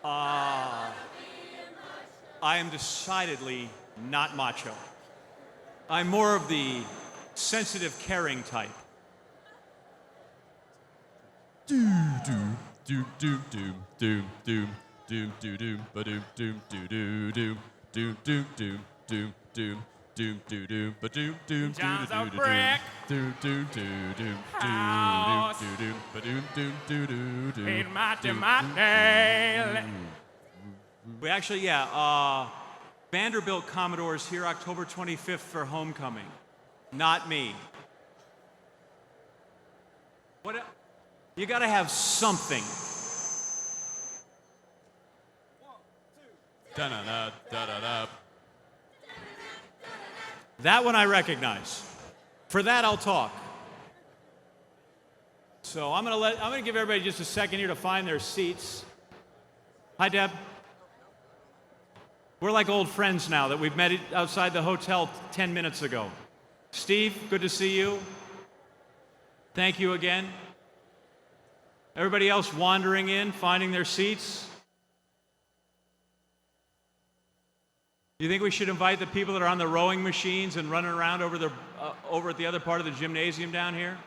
I am decidedly not macho. I'm more of the sensitive, caring type. Doom doom doom doom doom doom doom doom doom ba doom doom doom doom doom doom doom doom doom doom doom doom ba doom doom John's a doom brick doom doom doom doom house. doom doom ba doom doom doom doom Paint my nail. We actually, Vanderbilt Commodores here October 25th for homecoming. Not me. What? You gotta have something. da da da da da da. That one I recognize. For that, I'll talk. So I'm gonna give everybody just a second here to find their seats. Hi, Deb. We're like old friends now that we've met outside the hotel 10 minutes ago. Steve, good to see you. Thank you again. Everybody else wandering in, finding their seats. You think we should invite the people that are on the rowing machines and running around over at the other part of the gymnasium down here?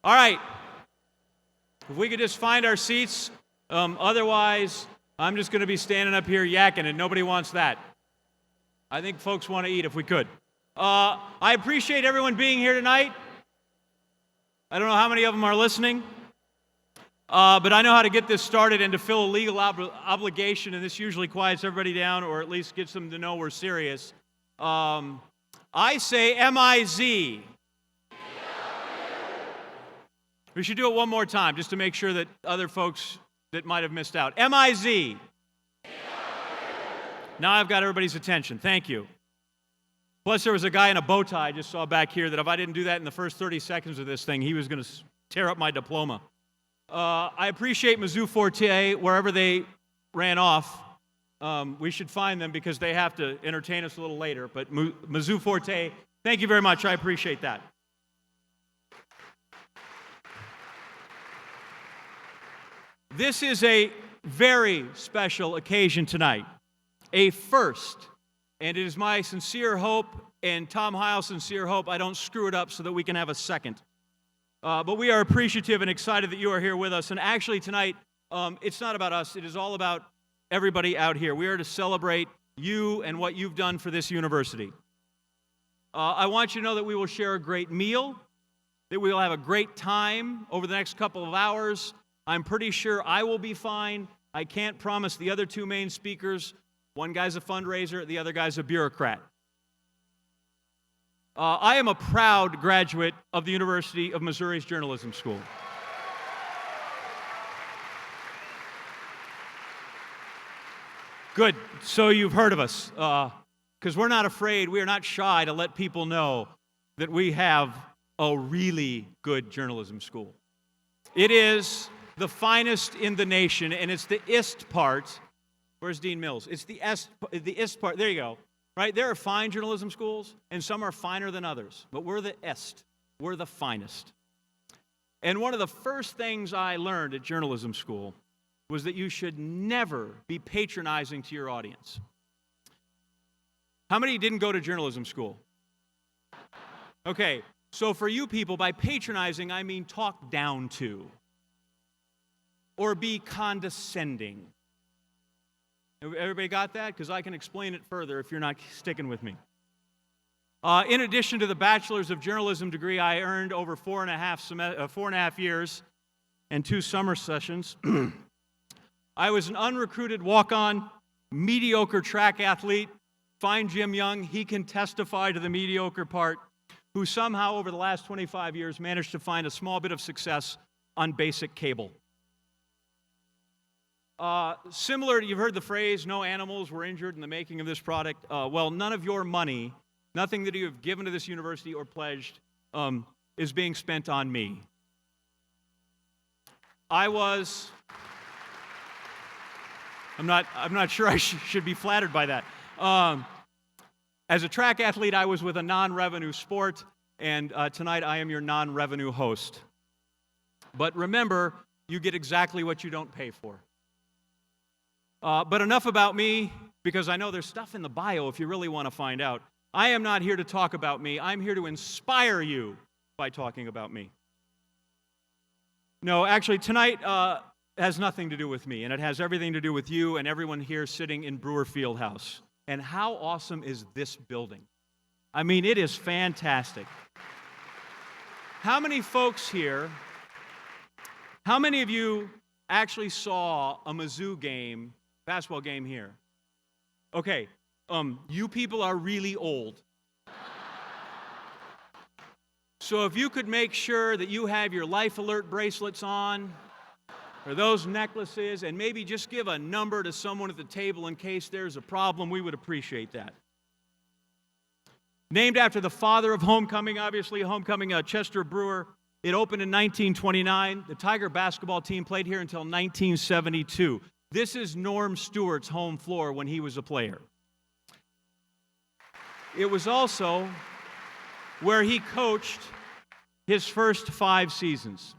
All right. If we could just find our seats. Otherwise, I'm just going to be standing up here yakking, and nobody wants that. I think folks want to eat if we could. I appreciate everyone being here tonight. I don't know how many of them are listening. But I know how to get this started and to fill a legal obligation, and this usually quiets everybody down or at least gets them to know we're serious. I say M-I-Z. We should do it one more time just to make sure that other folks that might have missed out. M-I-Z. Now I've got everybody's attention. Thank you. Plus, there was a guy in a bow tie I just saw back here that if I didn't do that in the first 30 seconds of this thing, he was going to tear up my diploma. I appreciate Mizzou Forte, wherever they ran off. We should find them because they have to entertain us a little later. But Mizzou Forte, thank you very much. I appreciate that. This is a very special occasion tonight, a first. And it is my sincere hope and Tom Heil's sincere hope I don't screw it up so that we can have a second. But we are appreciative and excited that you are here with us. And actually tonight, it's not about us. It is all about everybody out here. We are to celebrate you and what you've done for this university. I want you to know that we will share a great meal, that we will have a great time over the next couple of hours. I'm pretty sure I will be fine. I can't promise the other two main speakers. One guy's a fundraiser, the other guy's a bureaucrat. I am a proud graduate of the University of Missouri's Journalism School. Good, so you've heard of us, because we're not afraid, we are not shy to let people know that we have a really good journalism school. It is the finest in the nation, and it's the IST part. Where's Dean Mills? It's the IST part. There you go. Right? There are fine journalism schools, and some are finer than others. But we're the IST. We're the finest. And one of the first things I learned at journalism school was that you should never be patronizing to your audience. How many didn't go to journalism school? Okay, so for you people, by patronizing, I mean talk down to or be condescending. Everybody got that? Because I can explain it further if you're not sticking with me. In addition to the Bachelor's of Journalism degree I earned over 4.5 years and 2 summer sessions, I was an unrecruited walk-on, mediocre track athlete. Find Jim Young, he can testify to the mediocre part, who somehow over the last 25 years managed to find a small bit of success on basic cable. Similar to, you've heard the phrase, no animals were injured in the making of this product. Well, none of your money, nothing that you have given to this university or pledged, is being spent on me. I'm not sure I should be flattered by that. As a track athlete, I was with a non-revenue sport, and tonight I am your non-revenue host. But remember, you get exactly what you don't pay for. But enough about me, because I know there's stuff in the bio if you really want to find out. I am not here to talk about me. I'm here to inspire you by talking about me. No, actually, tonight has nothing to do with me, and it has everything to do with you and everyone here sitting in Brewer Fieldhouse. And how awesome is this building? I mean, it is fantastic. How many folks here, how many of you actually saw a Mizzou game, basketball game here? Okay, you people are really old. So if you could make sure that you have your life alert bracelets on, or those necklaces, and maybe just give a number to someone at the table in case there's a problem, we would appreciate that. Named after the father of homecoming, obviously, homecoming, Chester Brewer. It opened in 1929. The Tiger basketball team played here until 1972. This is Norm Stewart's home floor when he was a player. It was also where he coached his first 5 seasons.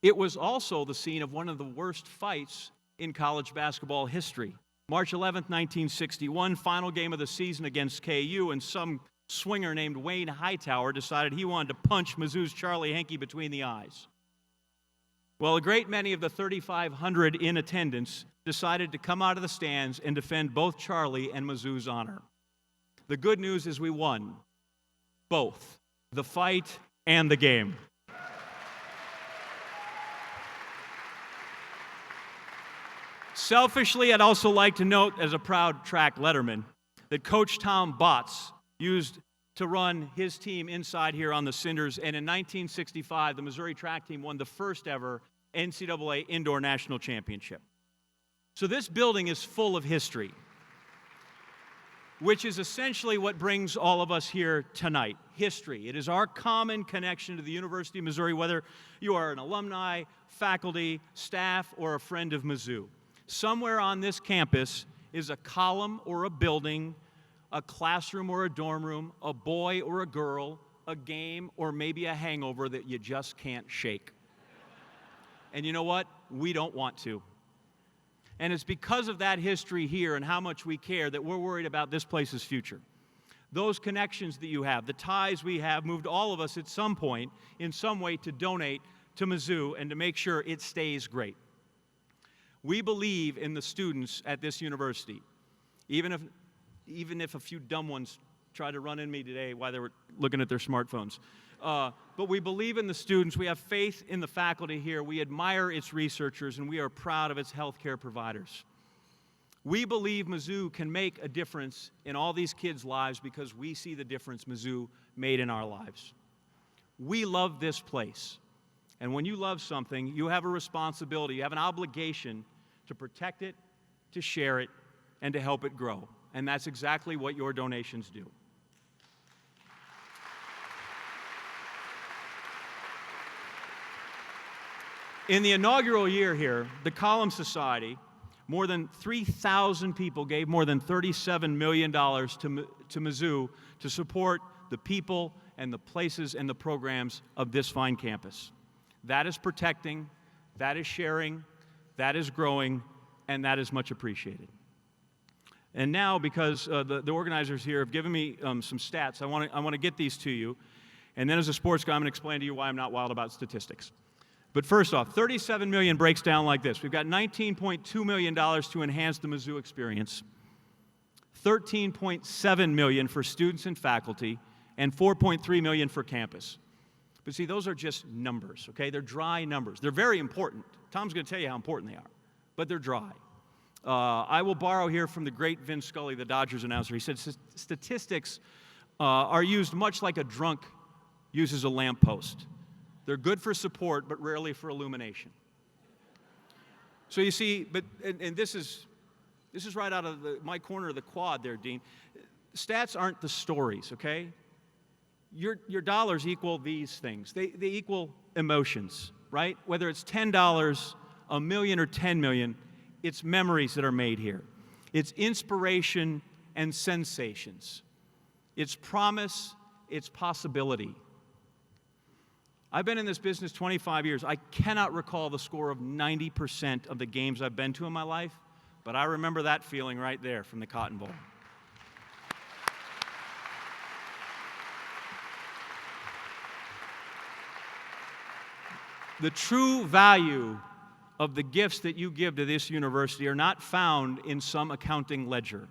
It was also the scene of one of the worst fights in college basketball history. March 11th, 1961, final game of the season against KU, and some swinger named Wayne Hightower decided he wanted to punch Mizzou's Charlie Henke between the eyes. Well, a great many of the 3,500 in attendance decided to come out of the stands and defend both Charlie and Mizzou's honor. The good news is we won both the fight and the game. Selfishly, I'd also like to note, as a proud track letterman, that Coach Tom Botts used to run his team inside here on the Cinders, and in 1965, the Missouri track team won the first ever NCAA Indoor National Championship. So this building is full of history, which is essentially what brings all of us here tonight, history. It is our common connection to the University of Missouri, whether you are an alumni, faculty, staff, or a friend of Mizzou. Somewhere on this campus is a column or a building, a classroom or a dorm room, a boy or a girl, a game, or maybe a hangover that you just can't shake. And you know what? We don't want to. And it's because of that history here and how much we care that we're worried about this place's future. Those connections that you have, the ties we have, moved all of us at some point, in some way, to donate to Mizzou and to make sure it stays great. We believe in the students at this university, even if a few dumb ones tried to run in me today while they were looking at their smartphones. But we believe in the students. We have faith in the faculty here. We admire its researchers, and we are proud of its healthcare providers. We believe Mizzou can make a difference in all these kids' lives because we see the difference Mizzou made in our lives. We love this place. And when you love something, you have a responsibility, you have an obligation to protect it, to share it, and to help it grow. And that's exactly what your donations do. In the inaugural year here, the Column Society, more than 3,000 people gave more than $37 million to Mizzou to support the people and the places and the programs of this fine campus. That is protecting, that is sharing, that is growing, and that is much appreciated. And now, because the organizers here have given me some stats, I want to get these to you. And then as a sports guy, I'm going to explain to you why I'm not wild about statistics. But first off, $37 million breaks down like this. We've got $19.2 million to enhance the Mizzou experience, $13.7 million for students and faculty, and $4.3 million for campus. But see, those are just numbers, okay? They're dry numbers. They're very important. Tom's going to tell you how important they are, but they're dry. I will borrow here from the great Vin Scully, the Dodgers announcer. He said, statistics are used much like a drunk uses a lamppost. They're good for support, but rarely for illumination. So you see, and this is right out of my corner of the quad there, Dean. Stats aren't the stories, okay? Your dollars equal these things. They equal emotions, right? Whether it's $10, $1 million, or $10 million, it's memories that are made here. It's inspiration and sensations. It's promise, it's possibility. I've been in this business 25 years. I cannot recall the score of 90% of the games I've been to in my life, but I remember that feeling right there from the Cotton Bowl. The true value of the gifts that you give to this university are not found in some accounting ledger.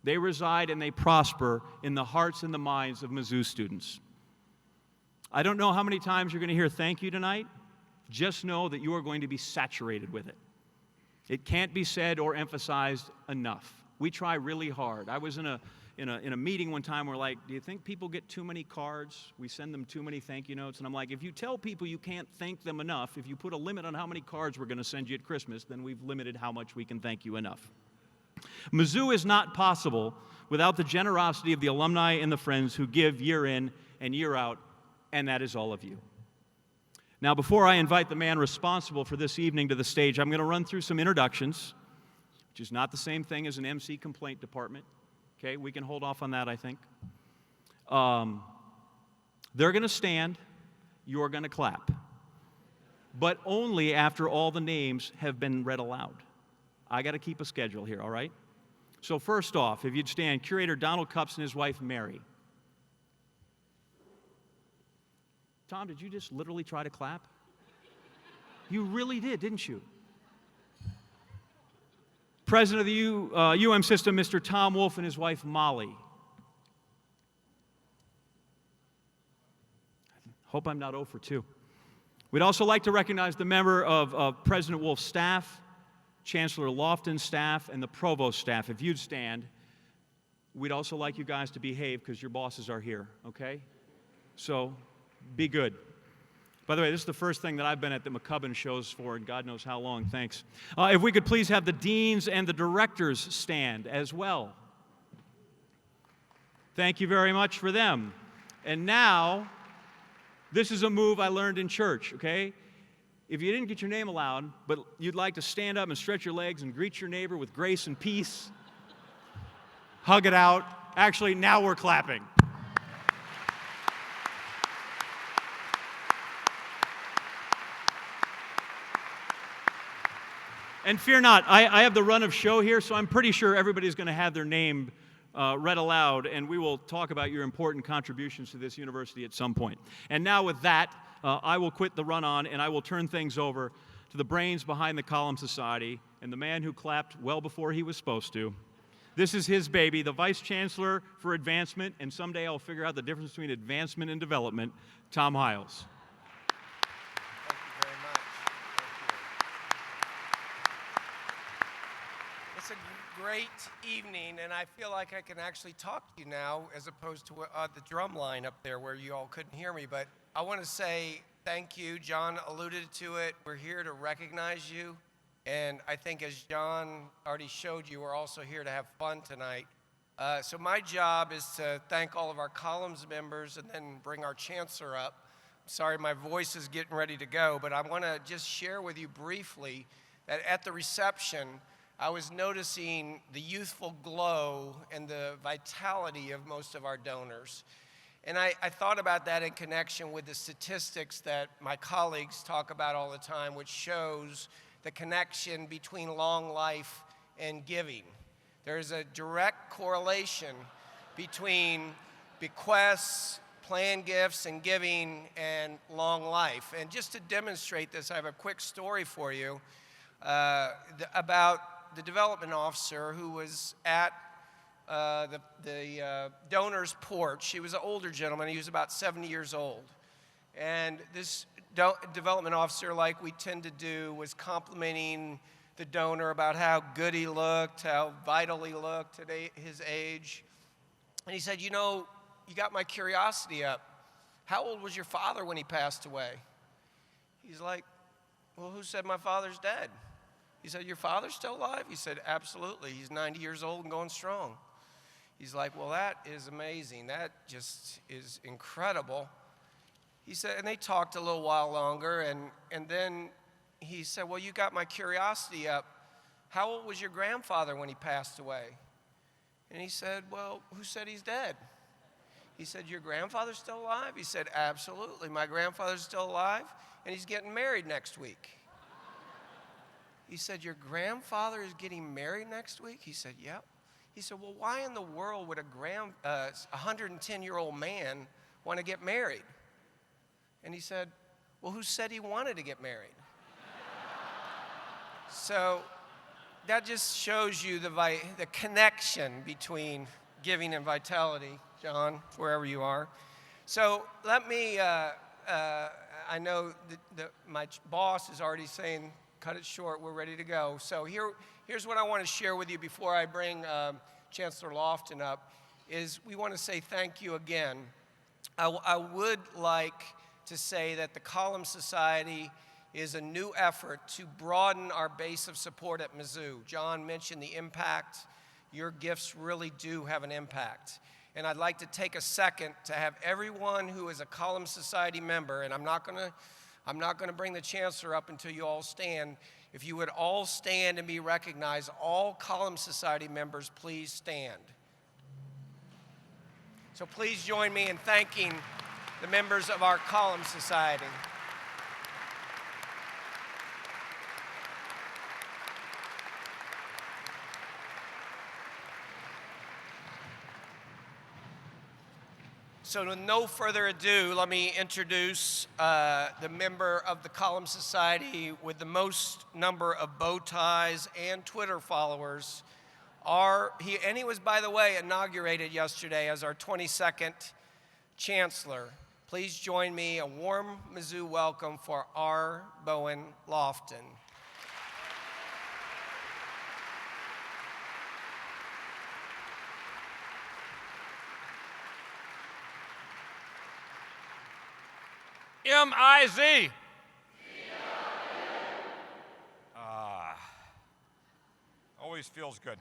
They reside and they prosper in the hearts and the minds of Mizzou students. I don't know how many times you're going to hear thank you tonight. Just know that you are going to be saturated with it. It can't be said or emphasized enough. We try really hard. I was in a meeting one time, we're like, do you think people get too many cards? We send them too many thank you notes. And I'm like, if you tell people you can't thank them enough, if you put a limit on how many cards we're going to send you at Christmas, then we've limited how much we can thank you enough. Mizzou is not possible without the generosity of the alumni and the friends who give year in and year out, and that is all of you. Now, before I invite the man responsible for this evening to the stage, I'm going to run through some introductions, which is not the same thing as an MC complaint department. Okay, we can hold off on that, I think. They're going to stand, you're going to clap, but only after all the names have been read aloud. I got to keep a schedule here, all right? So first off, if you'd stand, Curator Donald Cups and his wife, Mary. Tom, did you just literally try to clap? You really did, didn't you? President of the UM system, Mr. Tom Wolf, and his wife, Molly. Hope I'm not 0 for 2. We'd also like to recognize the member of President Wolf's staff, Chancellor Lofton's staff, and the provost staff. If you'd stand, we'd also like you guys to behave because your bosses are here, okay? So be good. By the way, this is the first thing that I've been at the McCubbin shows for, and God knows how long. Thanks. If we could please have the deans and the directors stand as well. Thank you very much for them. And now, this is a move I learned in church, okay? If you didn't get your name aloud, but you'd like to stand up and stretch your legs and greet your neighbor with grace and peace, hug it out. Actually, now we're clapping. And fear not, I have the run of show here, so I'm pretty sure everybody's going to have their name read aloud, and we will talk about your important contributions to this university at some point. And now with that, I will quit the run-on, and I will turn things over to the brains behind the Column Society and the man who clapped well before he was supposed to. This is his baby, the Vice Chancellor for Advancement, and someday I'll figure out the difference between advancement and development, Tom Hiles. It's a great evening, and I feel like I can actually talk to you now as opposed to the drum line up there where you all couldn't hear me. But I want to say thank you. John alluded to it. We're here to recognize you, and I think as John already showed you, we're also here to have fun tonight. So my job is to thank all of our columns members and then bring our chancellor up. Sorry, my voice is getting ready to go, but I want to just share with you briefly that at the reception, I was noticing the youthful glow and the vitality of most of our donors. And I thought about that in connection with the statistics that my colleagues talk about all the time, which shows the connection between long life and giving. There's a direct correlation between bequests, planned gifts, and giving and long life. And just to demonstrate this, I have a quick story for you about the development officer who was at the donor's porch. He was an older gentleman. He was about 70 years old. And this development officer, like we tend to do, was complimenting the donor about how good he looked, how vital he looked at his age. And he said, you know, you got my curiosity up. How old was your father when he passed away? He's like, well, who said my father's dead? He said, your father's still alive? He said, absolutely. He's 90 years old and going strong. He's like, well, that is amazing. That just is incredible. He said, and they talked a little while longer, and then he said, well, you got my curiosity up. How old was your grandfather when he passed away? And he said, well, who said he's dead? He said, your grandfather's still alive? He said, absolutely. My grandfather's still alive, and he's getting married next week. He said, your grandfather is getting married next week? He said, yep. He said, well, why in the world would a 110-year-old man want to get married? And he said, well, who said he wanted to get married? So that just shows you the connection between giving and vitality, John, wherever you are. So let me, I know that my boss is already saying, cut it short, we're ready to go. So here's what I want to share with you before I bring Chancellor Lofton up, is we want to say thank you again. I would like to say that the Column Society is a new effort to broaden our base of support at Mizzou. John mentioned the impact. Your gifts really do have an impact. And I'd like to take a second to have everyone who is a Column Society member, and I'm not going to bring the Chancellor up until you all stand. If you would all stand and be recognized, all Column Society members, please stand. So please join me in thanking the members of our Column Society. So with no further ado, let me introduce the member of the Column Society with the most number of bow ties and Twitter followers. He was, by the way, inaugurated yesterday as our 22nd Chancellor. Please join me, a warm Mizzou welcome for R. Bowen Lofton. M-I-Z. Always feels good.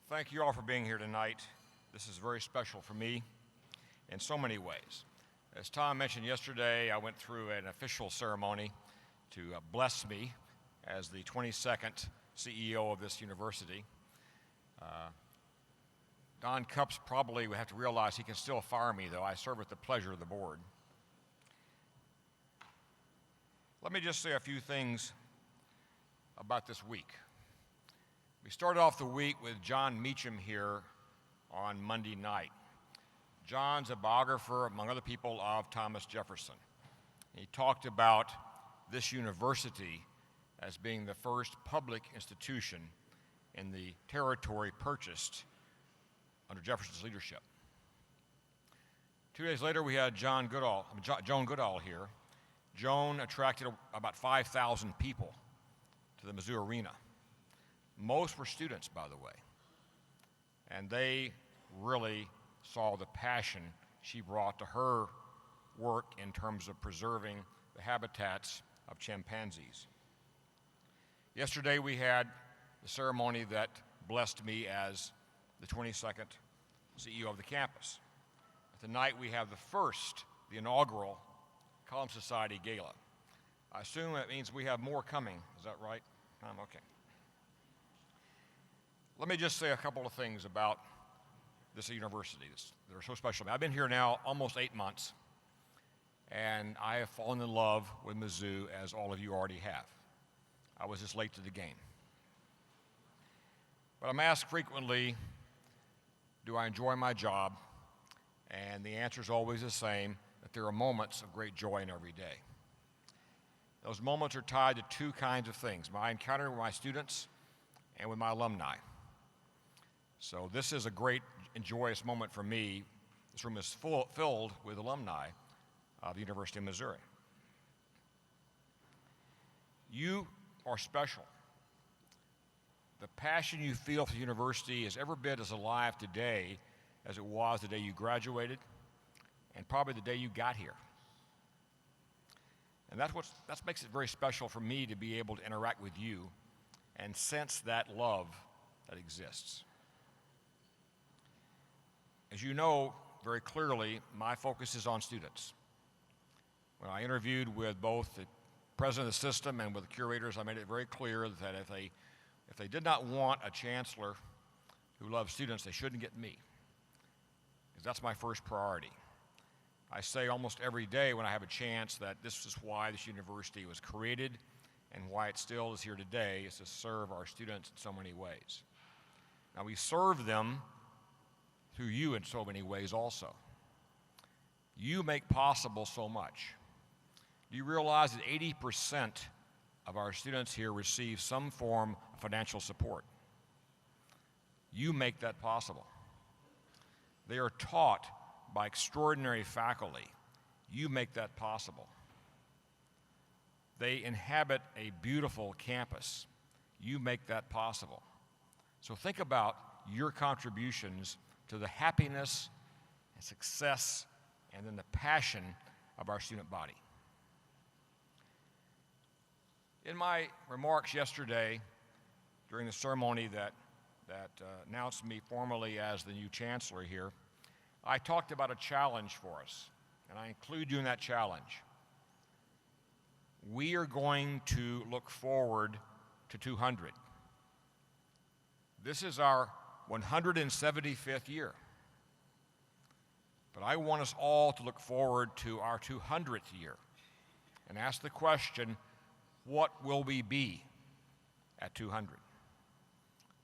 Thank you all for being here tonight. This is very special for me in so many ways. As Tom mentioned yesterday, I went through an official ceremony to bless me as the 22nd CEO of this university. Don Cups probably would have to realize he can still fire me, though. I serve at the pleasure of the board. Let me just say a few things about this week. We started off the week with John Meacham here on Monday night. John's a biographer, among other people, of Thomas Jefferson. He talked about this university as being the first public institution in the territory purchased under Jefferson's leadership. 2 days later, we had Joan Goodall here. Joan attracted about 5,000 people to the Mizzou Arena. Most were students, by the way, and they really saw the passion she brought to her work in terms of preserving the habitats of chimpanzees. Yesterday, we had the ceremony that blessed me as the 22nd CEO of the campus. Tonight, we have the inaugural Column Society Gala. I assume that means we have more coming. Is that right? Okay. Let me just say a couple of things about this university that are so special to me. I've been here now almost 8 months, and I have fallen in love with Mizzou, as all of you already have. I was just late to the game. But I'm asked frequently, do I enjoy my job? And the answer is always the same, that there are moments of great joy in every day. Those moments are tied to two kinds of things: my encounter with my students and with my alumni. So this is a great and joyous moment for me. This room is filled with alumni of the University of Missouri. You are special. The passion you feel for the university is every bit as alive today as it was the day you graduated, and probably the day you got here. And that makes it very special for me to be able to interact with you and sense that love that exists. As you know very clearly, my focus is on students. When I interviewed with both the president of the system and with the curators, I made it very clear that if they did not want a chancellor who loved students, they shouldn't get me. because that's my first priority. I say almost every day when I have a chance that this is why this university was created and why it still is here today, is to serve our students in so many ways. Now, we serve them through you in so many ways also. You make possible so much. Do you realize that 80% of our students here receive some form of financial support? You make that possible. They are taught by extraordinary faculty. You make that possible. They inhabit a beautiful campus. You make that possible. So think about your contributions to the happiness and success and then the passion of our student body. In my remarks yesterday during the ceremony that announced me formally as the new chancellor here, I talked about a challenge for us, and I include you in that challenge. We are going to look forward to 200. This is our 175th year. But I want us all to look forward to our 200th year and ask the question, what will we be at 200?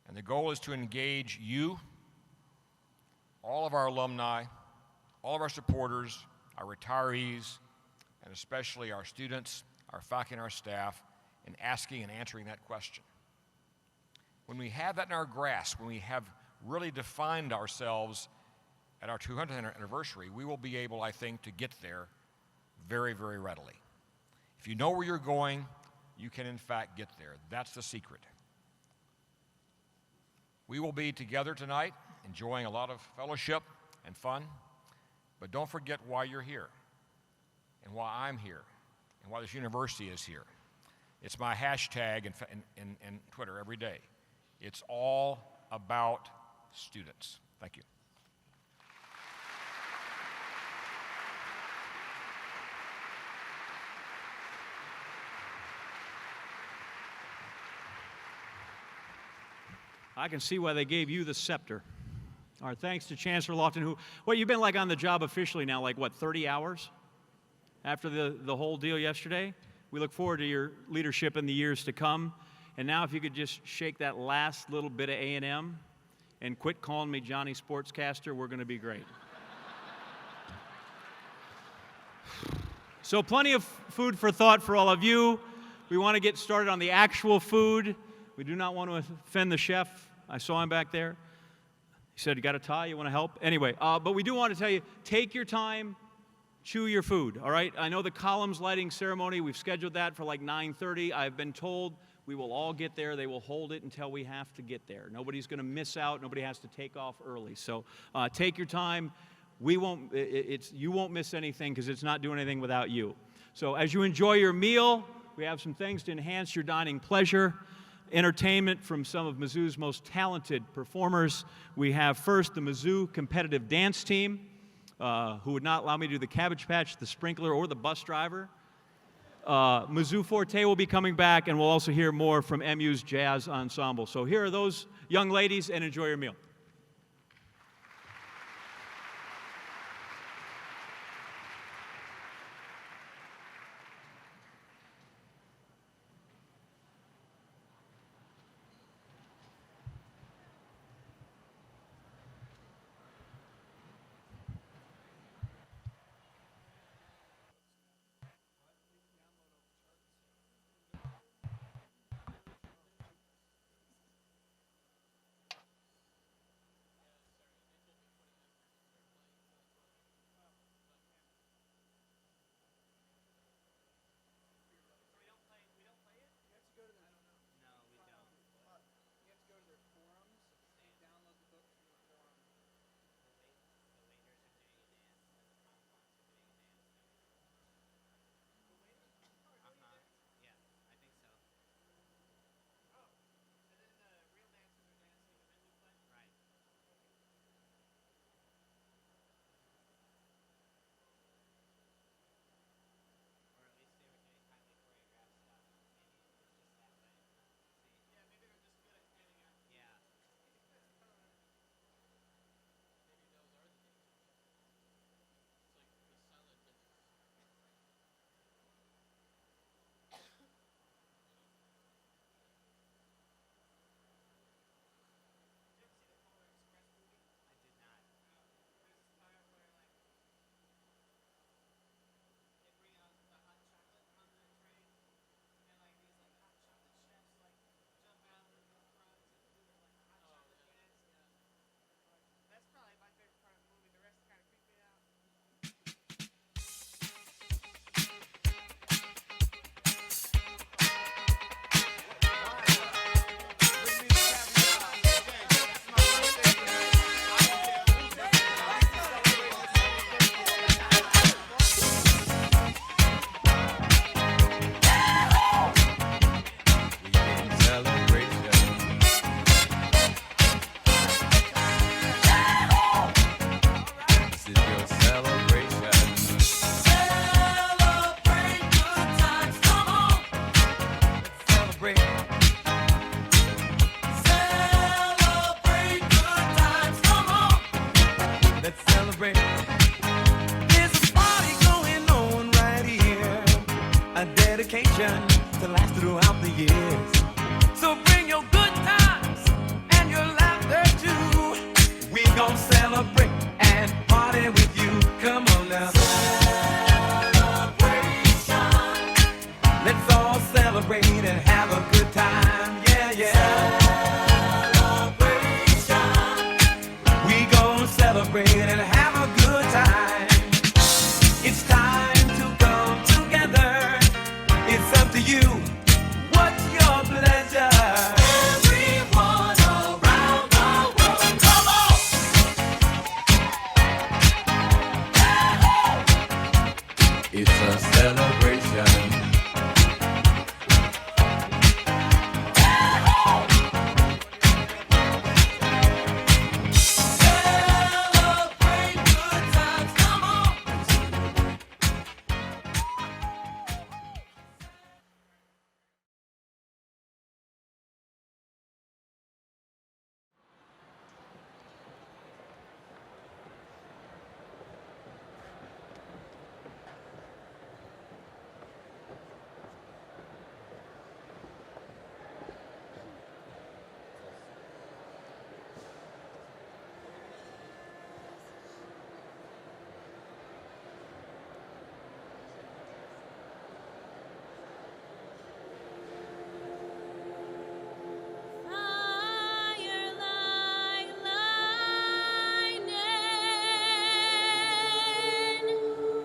And the goal is to engage you, all of our alumni, all of our supporters, our retirees, and especially our students, our faculty, and our staff in asking and answering that question. When we have that in our grasp, when we have really defined ourselves at our 200th anniversary, we will be able, I think, to get there very, very readily. If you know where you're going, you can in fact get there. That's the secret. We will be together tonight, enjoying a lot of fellowship and fun, but don't forget why you're here and why I'm here and why this university is here. It's my hashtag in Twitter every day. It's all about students. Thank you. I can see why they gave you the scepter. Our thanks to Chancellor Lofton, you've been like on the job officially now, 30 hours after the whole deal yesterday? We look forward to your leadership in the years to come. And now if you could just shake that last little bit of A&M and quit calling me Johnny Sportscaster, we're going to be great. So plenty of food for thought for all of you. We want to get started on the actual food. We do not want to offend the chef. I saw him back there. He said, you got a tie? You want to help? Anyway, but we do want to tell you, take your time, chew your food, all right? I know the columns lighting ceremony, we've scheduled that for 9:30. I've been told we will all get there. They will hold it until we have to get there. Nobody's going to miss out. Nobody has to take off early. So take your time. You won't miss anything because it's not doing anything without you. So as you enjoy your meal, we have some things to enhance your dining pleasure. Entertainment from some of Mizzou's most talented performers. We have first the Mizzou competitive dance team, who would not allow me to do the Cabbage Patch, the sprinkler, or the bus driver. Mizzou Forte will be coming back, and we'll also hear more from MU's jazz ensemble. So here are those young ladies, and enjoy your meal. a dedication to last throughout the years. So bring your good times and your laughter too. We gon' celebrate and party with you. Come on now. Celebration. Let's all celebrate and have a good time. Yeah, yeah. We gon' celebrate and have a good time. It's time to come together. It's up to you. What's your pleasure? Everyone around the world, come on! It's a celebration. Celebrate good times, come on! Fire like lightning,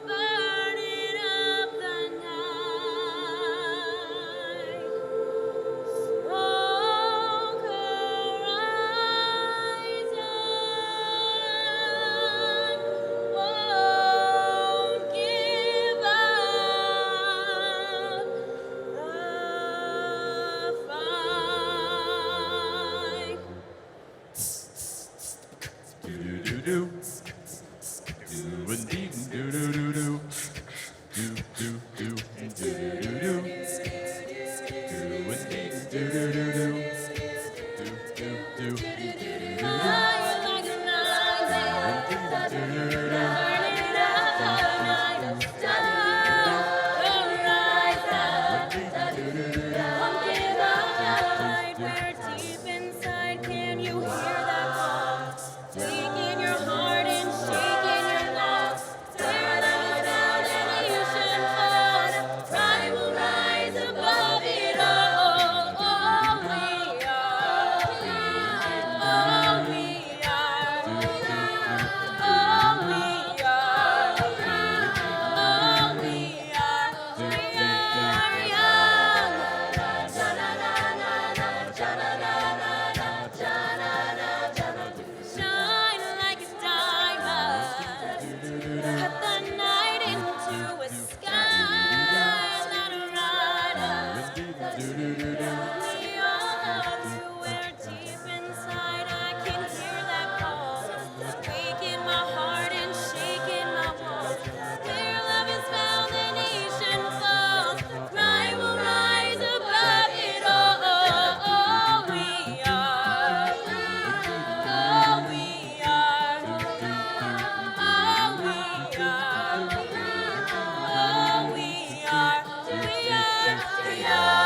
burning up the night. Smoke horizon, won't give up the fight. Do-do-do-do. Do-and-dee, do-do-do-do. Do-do-do, do-do-do-do. Do-and-dee, do-do-do-do. Do-do-do, Fire like a lightning, burning up the night. Smoke horizon, won't give up the fight. We're deep inside, can you hear that call? Speaking your heart and shaking your lungs. Where the foundation falls, pride will rise above it all. Oh, we are. Oh, we are. Oh, we are. Oh, we are. We are young. Shine like a diamond. Cut the night into a sky that a rider. We all love you. We're deep inside. I can hear that call. Waking my heart and shaking my walls. Where love is found, the nation falls. Pride will rise above it all. Oh, we are. Oh, we are. Oh, we are. Oh, we are. We are.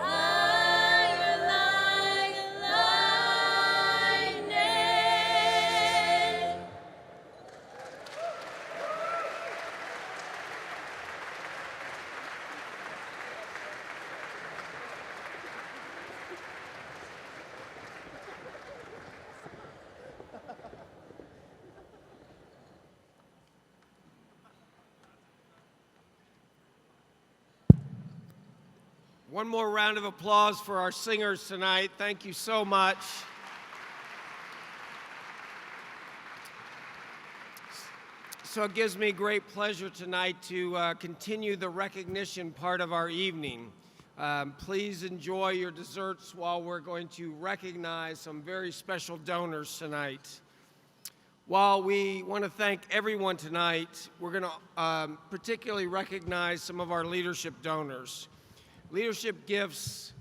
Higher like lightning. One more round of applause for our singers tonight. Thank you so much. So it gives me great pleasure tonight to continue the recognition part of our evening. Please enjoy your desserts while we're going to recognize some very special donors tonight. While we want to thank everyone tonight, we're going to particularly recognize some of our leadership donors. Leadership gifts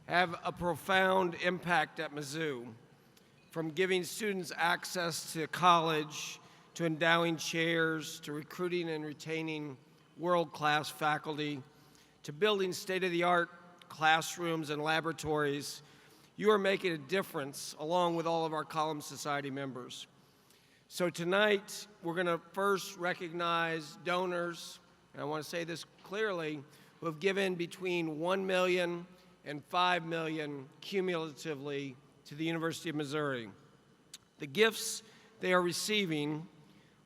have a profound impact at Mizzou, from giving students access to college, to endowing chairs, to recruiting and retaining world-class faculty, to building state-of-the-art classrooms and laboratories. You are making a difference along with all of our Column Society members. So tonight, we're going to first recognize donors, and I want to say this clearly, who have given between $1 million and $5 million cumulatively to the University of Missouri. The gifts they are receiving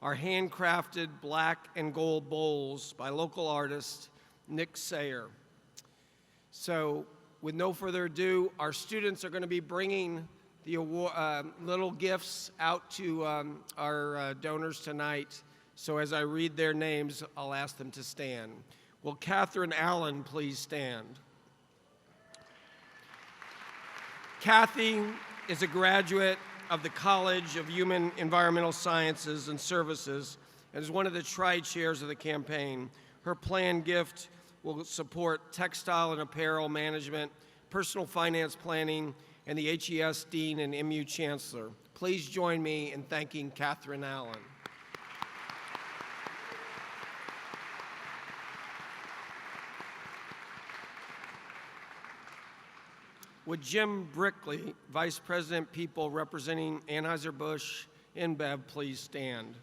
are handcrafted black and gold bowls by local artist Nick Sayer. So with no further ado, our students are going to be bringing the little gifts out to our donors tonight. So as I read their names, I'll ask them to stand. Will Catherine Allen please stand? Kathy is a graduate of the College of Human Environmental Sciences and Services and is one of the tri-chairs of the campaign. Her planned gift will support textile and apparel management, personal finance planning, and the HES Dean and MU Chancellor. Please join me in thanking Catherine Allen. Would Jim Brickley, Vice President People representing Anheuser-Busch InBev, please stand?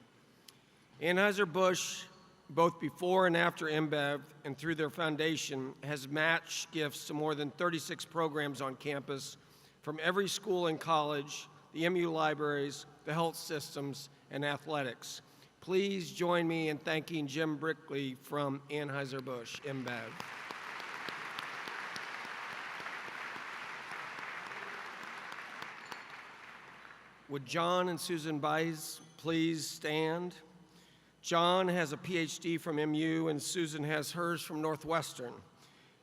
Anheuser-Busch, both before and after InBev and through their foundation, has matched gifts to more than 36 programs on campus from every school and college, the MU libraries, the health systems, and athletics. Please join me in thanking Jim Brickley from Anheuser-Busch InBev. Would John and Susan Bice please stand? John has a PhD from MU and Susan has hers from Northwestern.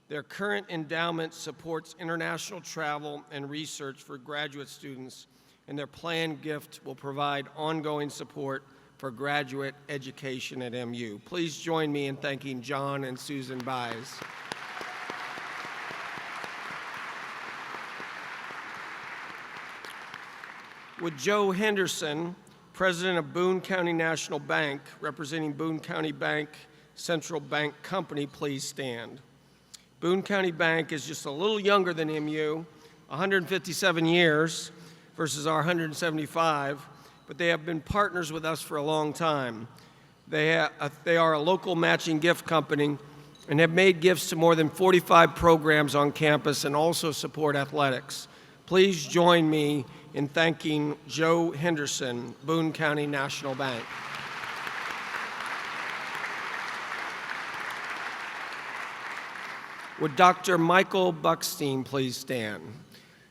Their current endowment supports international travel and research for graduate students, and their planned gift will provide ongoing support for graduate education at MU. Please join me in thanking John and Susan Bice. Would Joe Henderson, President of Boone County National Bank, representing Boone County Bank Central Bank Company, please stand? Boone County Bank is just a little younger than MU, 157 years versus our 175, but they have been partners with us for a long time. They are a local matching gift company and have made gifts to more than 45 programs on campus and also support athletics. Please join me in thanking Joe Henderson, Boone County National Bank. Would Dr. Michael Buckstein please stand?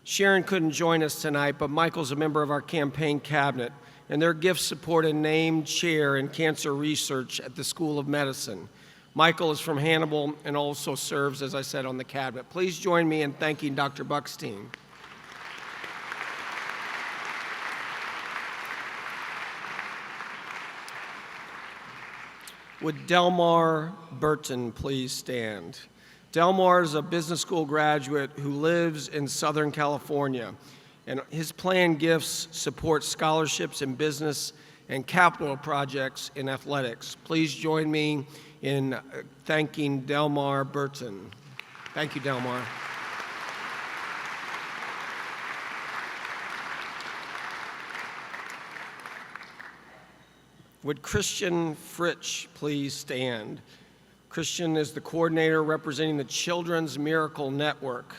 Sharon couldn't join us tonight, but Michael's a member of our campaign cabinet, and their gifts support a named chair in cancer research at the School of Medicine. Michael is from Hannibal and also serves, as I said, on the cabinet. Please join me in thanking Dr. Buckstein. Would Delmar Burton please stand? Delmar is a business school graduate who lives in Southern California, and his planned gifts support scholarships in business and capital projects in athletics. Please join me in thanking Delmar Burton. Thank you, Delmar. Would Christian Fritsch please stand? Christian is the coordinator representing the Children's Miracle Network.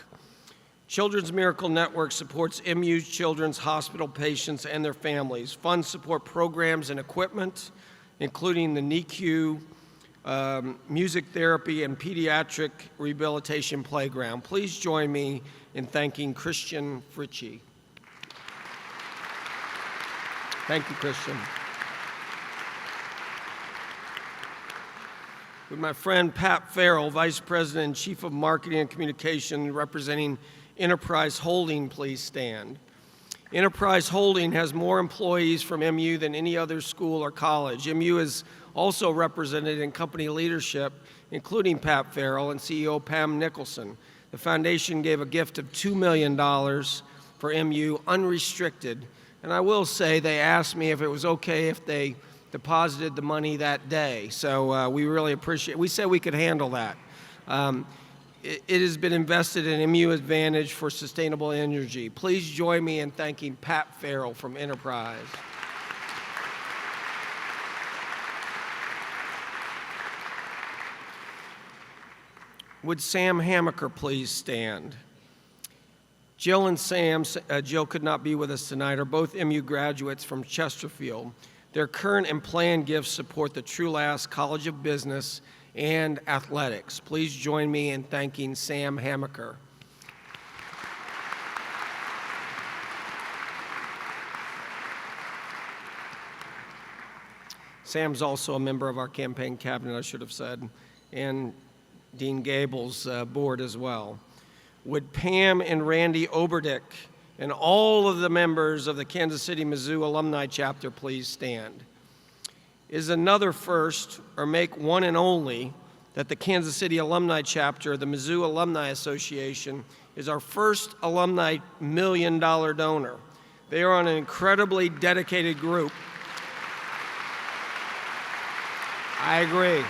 Children's Miracle Network supports MU Children's Hospital patients and their families. Funds support programs and equipment, including the NICU, music therapy, and pediatric rehabilitation playground. Please join me in thanking Christian Fritschy. Thank you, Christian. Would my friend Pat Farrell, Vice President and Chief of Marketing and Communication, representing Enterprise Holding, please stand? Enterprise Holding has more employees from MU than any other school or college. MU is also represented in company leadership, including Pat Farrell and CEO Pam Nicholson. The foundation gave a gift of $2 million for MU, unrestricted. And I will say they asked me if it was okay if they deposited the money that day. So we really appreciate, we said we could handle that. It has been invested in MU Advantage for sustainable energy. Please join me in thanking Pat Farrell from Enterprise. Would Sam Hamaker please stand? Jill and Sam, Jill could not be with us tonight, are both MU graduates from Chesterfield. Their current and planned gifts support the True-Last College of Business and Athletics. Please join me in thanking Sam Hamaker. Sam's also a member of our campaign cabinet, I should have said, and Dean Gable's board as well. Would Pam and Randy Oberdick and all of the members of the Kansas City Mizzou Alumni Chapter please stand? Is another first, or make one and only, that the Kansas City Alumni Chapter, the Mizzou Alumni Association, is our first alumni $1 million donor. They are an incredibly dedicated group. I agree.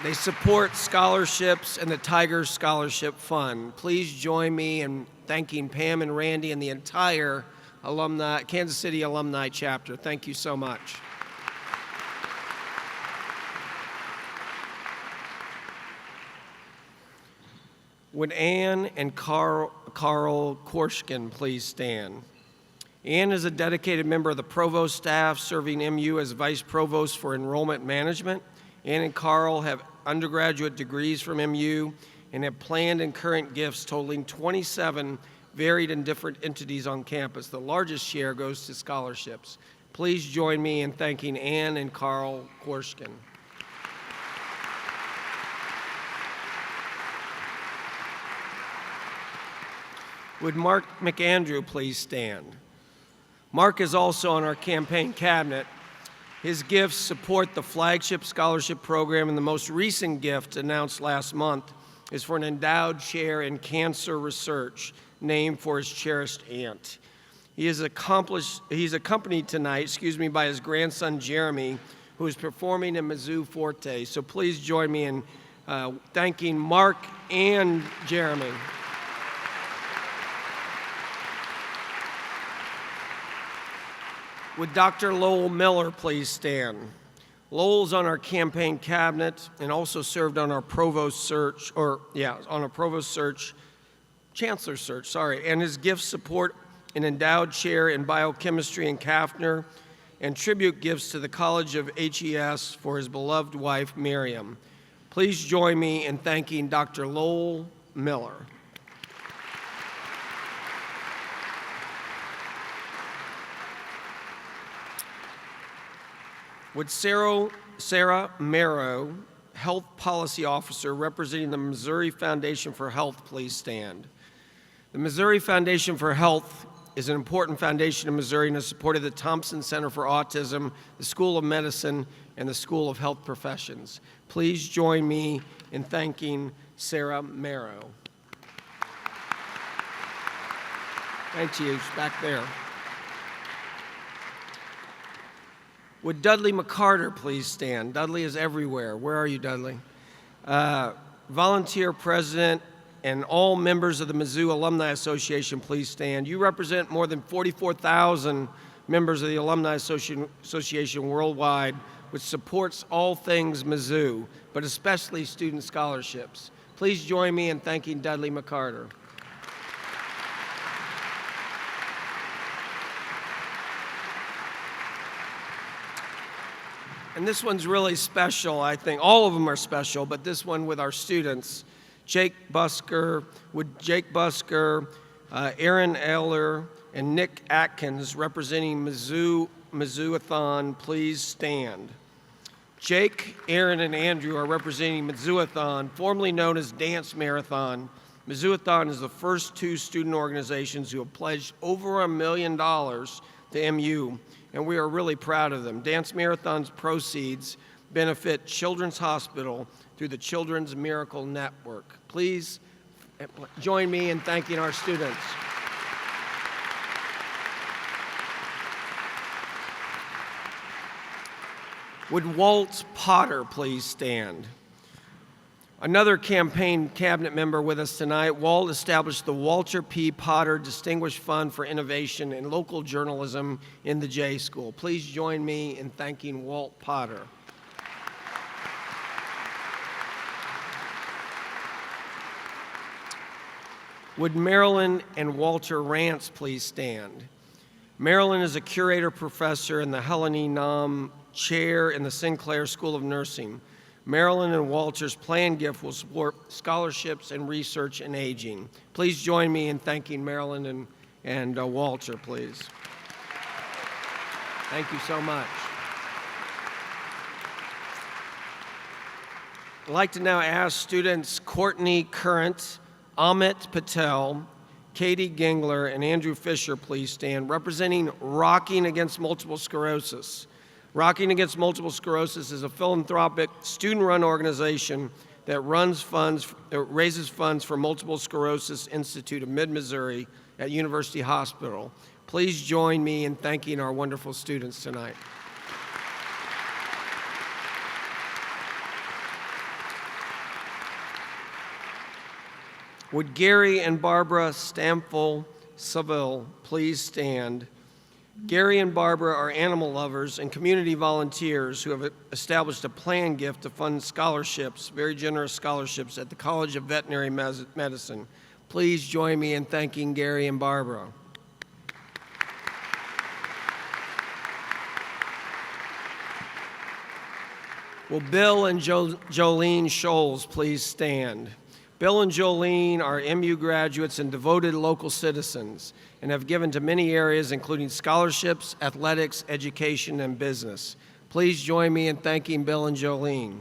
They support scholarships and the Tigers Scholarship Fund. Please join me in thanking Pam and Randy and the entire Kansas City Alumni Chapter. Thank you so much. Would Ann and Carl Korshkin please stand? Ann is a dedicated member of the provost staff, serving MU as vice provost for enrollment management. Ann and Carl have undergraduate degrees from MU and have planned and current gifts totaling 27 varied and different entities on campus. The largest share goes to scholarships. Please join me in thanking Ann and Carl Korshkin. Would Mark McAndrew please stand? Mark is also on our campaign cabinet. His gifts support the flagship scholarship program, and the most recent gift announced last month is for an endowed chair in cancer research named for his cherished aunt. He's accompanied tonight, by his grandson Jeremy, who is performing in Mizzou Forte. So please join me in thanking Mark and Jeremy. Would Dr. Lowell Miller please stand? Lowell's on our campaign cabinet and also served on our provost search, chancellor search, and his gifts support an endowed chair in biochemistry in Kaffner and tribute gifts to the College of HES for his beloved wife, Miriam. Please join me in thanking Dr. Lowell Miller. Would Sarah Marrow, Health Policy Officer representing the Missouri Foundation for Health, please stand? The Missouri Foundation for Health is an important foundation in Missouri and has supported the Thompson Center for Autism, the School of Medicine, and the School of Health Professions. Please join me in thanking Sarah Marrow. Thank you. She's back there. Would Dudley McCarter please stand? Dudley is everywhere. Where are you, Dudley? Volunteer president and all members of the Mizzou Alumni Association, please stand. You represent more than 44,000 members of the Alumni Association worldwide, which supports all things Mizzou, but especially student scholarships. Please join me in thanking Dudley McCarter. And this one's really special, I think. All of them are special, but this one with our students. Jake Busker, Aaron Eller, and Nick Atkins representing Mizzou-a-thon, please stand. Jake, Aaron, and Andrew are representing Mizzouathon, formerly known as Dance Marathon. Mizzouathon is the first two student organizations who have pledged over $1 million to MU, and we are really proud of them. Dance Marathon's proceeds benefit Children's Hospital through the Children's Miracle Network. Please join me in thanking our students. Would Walt Potter please stand? Another campaign cabinet member with us tonight, Walt established the Walter P. Potter Distinguished Fund for Innovation in Local Journalism in the J School. Please join me in thanking Walt Potter. Would Marilyn and Walter Rance please stand? Marilyn is a curator professor in the Helene Nam Chair in the Sinclair School of Nursing. Marilyn and Walter's planned gift will support scholarships and research in aging. Please join me in thanking Marilyn and Walter, please. Thank you so much. I'd like to now ask students Courtney Current, Amit Patel, Katie Gingler, and Andrew Fisher please stand, representing Rocking Against Multiple Sclerosis. Rocking Against Multiple Sclerosis is a philanthropic, student-run organization that raises funds for Multiple Sclerosis Institute of Mid-Missouri at University Hospital. Please join me in thanking our wonderful students tonight. Would Gary and Barbara Stamfel Saville please stand? Gary and Barbara are animal lovers and community volunteers who have established a planned gift to fund scholarships, very generous scholarships, at the College of Veterinary Medicine. Please join me in thanking Gary and Barbara. Will Bill and Jolene Scholes please stand? Bill and Jolene are MU graduates and devoted local citizens and have given to many areas including scholarships, athletics, education, and business. Please join me in thanking Bill and Jolene.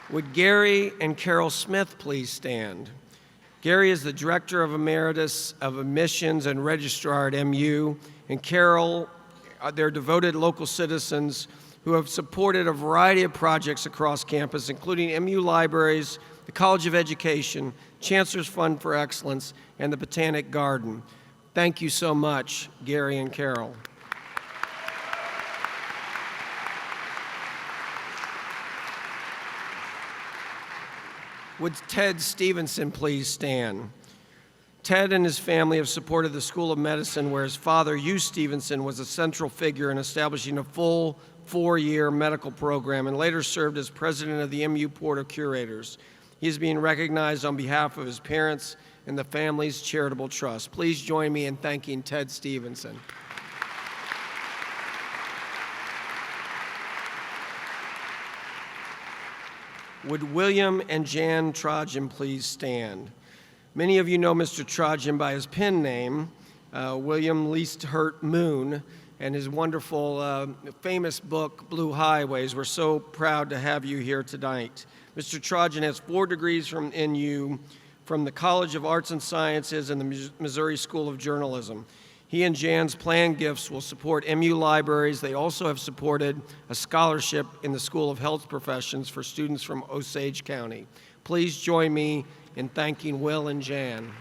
Would Gary and Carol Smith please stand? Gary is the Director of Emeritus of Admissions and Registrar at MU, and Carol, they're devoted local citizens who have supported a variety of projects across campus, including MU Libraries, the College of Education, Chancellor's Fund for Excellence, and the Botanic Garden. Thank you so much, Gary and Carol. Would Ted Stevenson please stand? Ted and his family have supported the School of Medicine, where his father, Hugh Stevenson, was a central figure in establishing a full 4-year medical program and later served as president of the MU Board of Curators. He is being recognized on behalf of his parents and the family's charitable trust. Please join me in thanking Ted Stevenson. Would William and Jan Trojan please stand? Many of you know Mr. Trojan by his pen name, William Least Hurt Moon, and his wonderful, famous book, Blue Highways. We're so proud to have you here tonight. Mr. Trojan has 4 degrees from NU, from the College of Arts and Sciences and the Missouri School of Journalism. He and Jan's planned gifts will support MU libraries. They also have supported a scholarship in the School of Health Professions for students from Osage County. Please join me in thanking Will and Jan.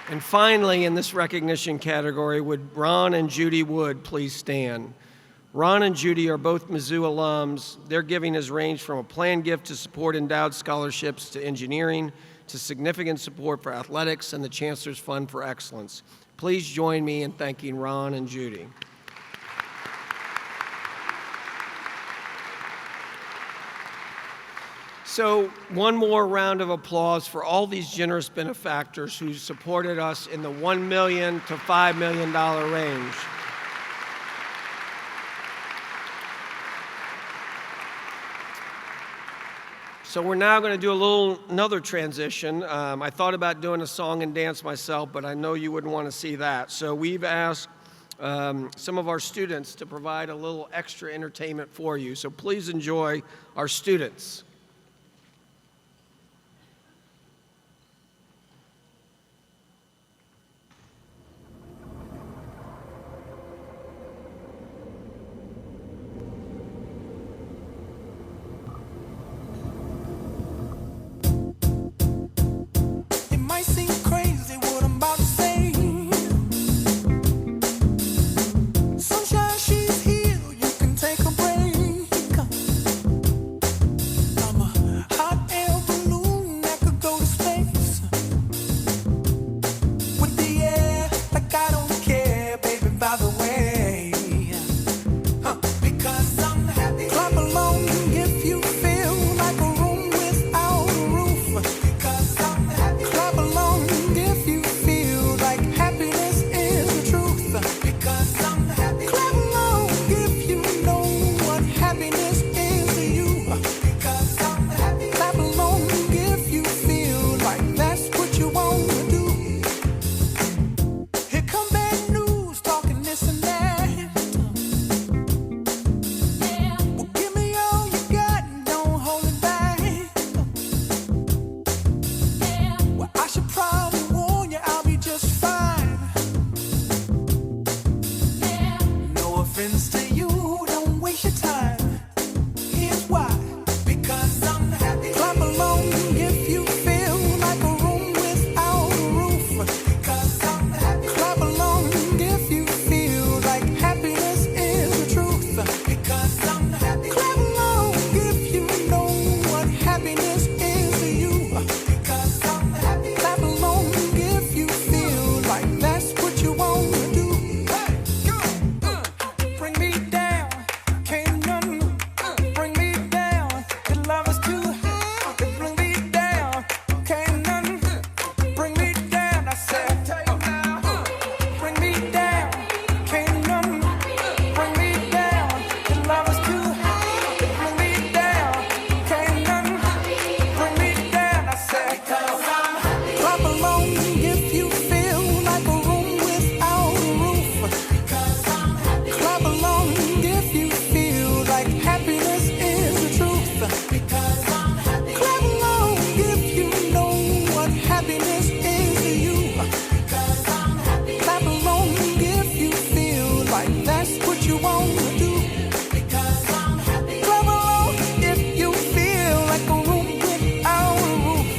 And finally, in this recognition category, would Ron and Judy Wood please stand? Ron and Judy are both Mizzou alums. Their giving has ranged from a planned gift to support endowed scholarships to engineering to significant support for athletics and the Chancellor's Fund for Excellence. Please join me in thanking Ron and Judy. So one more round of applause for all these generous benefactors who supported us in the $1 million to $5 million range. So we're now going to do another transition. I thought about doing a song and dance myself, but I know you wouldn't want to see that. So we've asked some of our students to provide a little extra entertainment for you. So please enjoy our students. It might seem crazy what I'm about to say. Sunshine, she's here, you can take a break. I'm a hot air balloon that could go to space. With the air, like I don't care, baby, by the way. Because I'm happy. Clap along if you feel like a room without a roof. Because I'm happy. Clap along if you feel like happiness is the truth. Because I'm happy. Clap along if you know what happiness is to you. Because I'm happy. Clap along if you feel like that's what you want to do. Here come bad news, talking this and that. Well, give me all you got and don't hold it back. Well, I should probably warn you, I'll be just fine. No offense to you, don't waste your time. Here's why. Because I'm happy. Clap along if you feel like a room without a roof. Because I'm happy. Clap along if you feel like happiness is the truth. Because I'm happy. Clap along if you know what happiness is to you. Because I'm happy. Clap along if you feel like that's what you want to do. Hey, go. Bring me down, can't none bring me down. Your love is too high. Bring me down, can't none bring me down. I said, bring me down, can't none bring me down. Your love is too high. Bring me down, can't none bring me down. I said, clap along if you feel like a room without a roof. Clap along if you feel like happiness is the truth. Clap along if you know what happiness is to you. Clap along if you feel like that's what you want to do. Clap along if you feel like a room without a roof.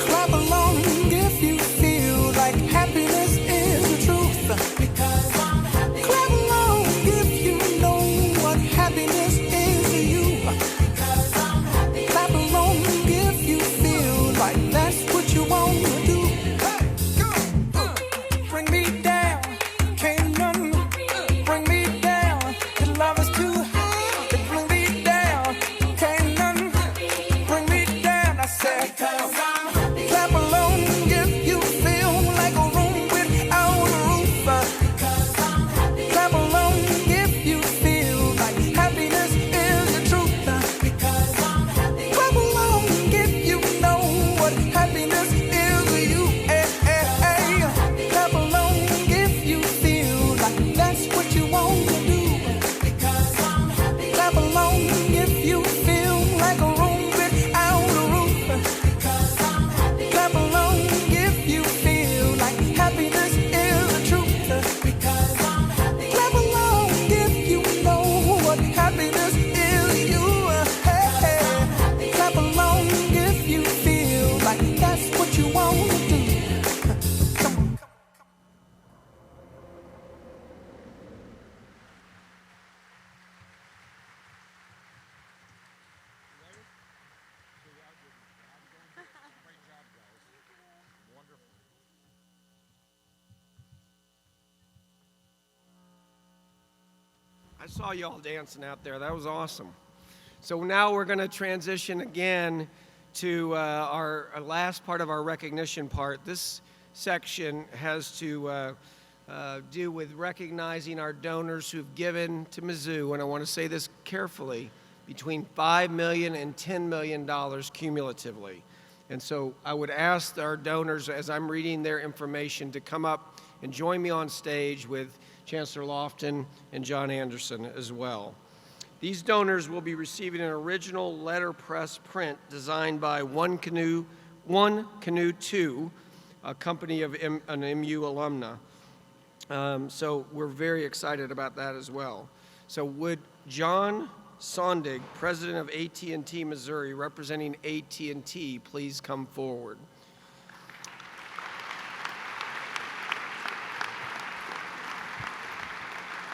Clap along if you feel like happiness is the truth. Clap along if you know what happiness is to you. Clap along if you feel like that's what you want to do. Bring me down, can't none bring me down. Your love is too high. Bring me down, can't none bring me down. I said, clap along if you feel like a room without a roof. Clap along if you feel like happiness is the truth. Clap along if you know what happiness is to you. Clap along if you feel like that's what you want to do. Clap along if you feel like a room without a roof. Clap along if you feel like happiness is the truth. Clap along if you know what happiness is to you. Clap along if you feel like that's what you want to do. Come on. I saw you all dancing out there. That was awesome. So now we're going to transition again to our last part of our recognition part. This section has to do with recognizing our donors who've given to Mizzou. And I want to say this carefully between $5 million and $10 million cumulatively. And so I would ask our donors, as I'm reading their information, to come up and join me on stage with Chancellor Lofton and John Anderson as well. These donors will be receiving an original letterpress print designed by One Canoe 2, a company of an MU alumna. So we're very excited about that as well. So would John Sondig, president of AT&T Missouri, representing AT&T, please come forward.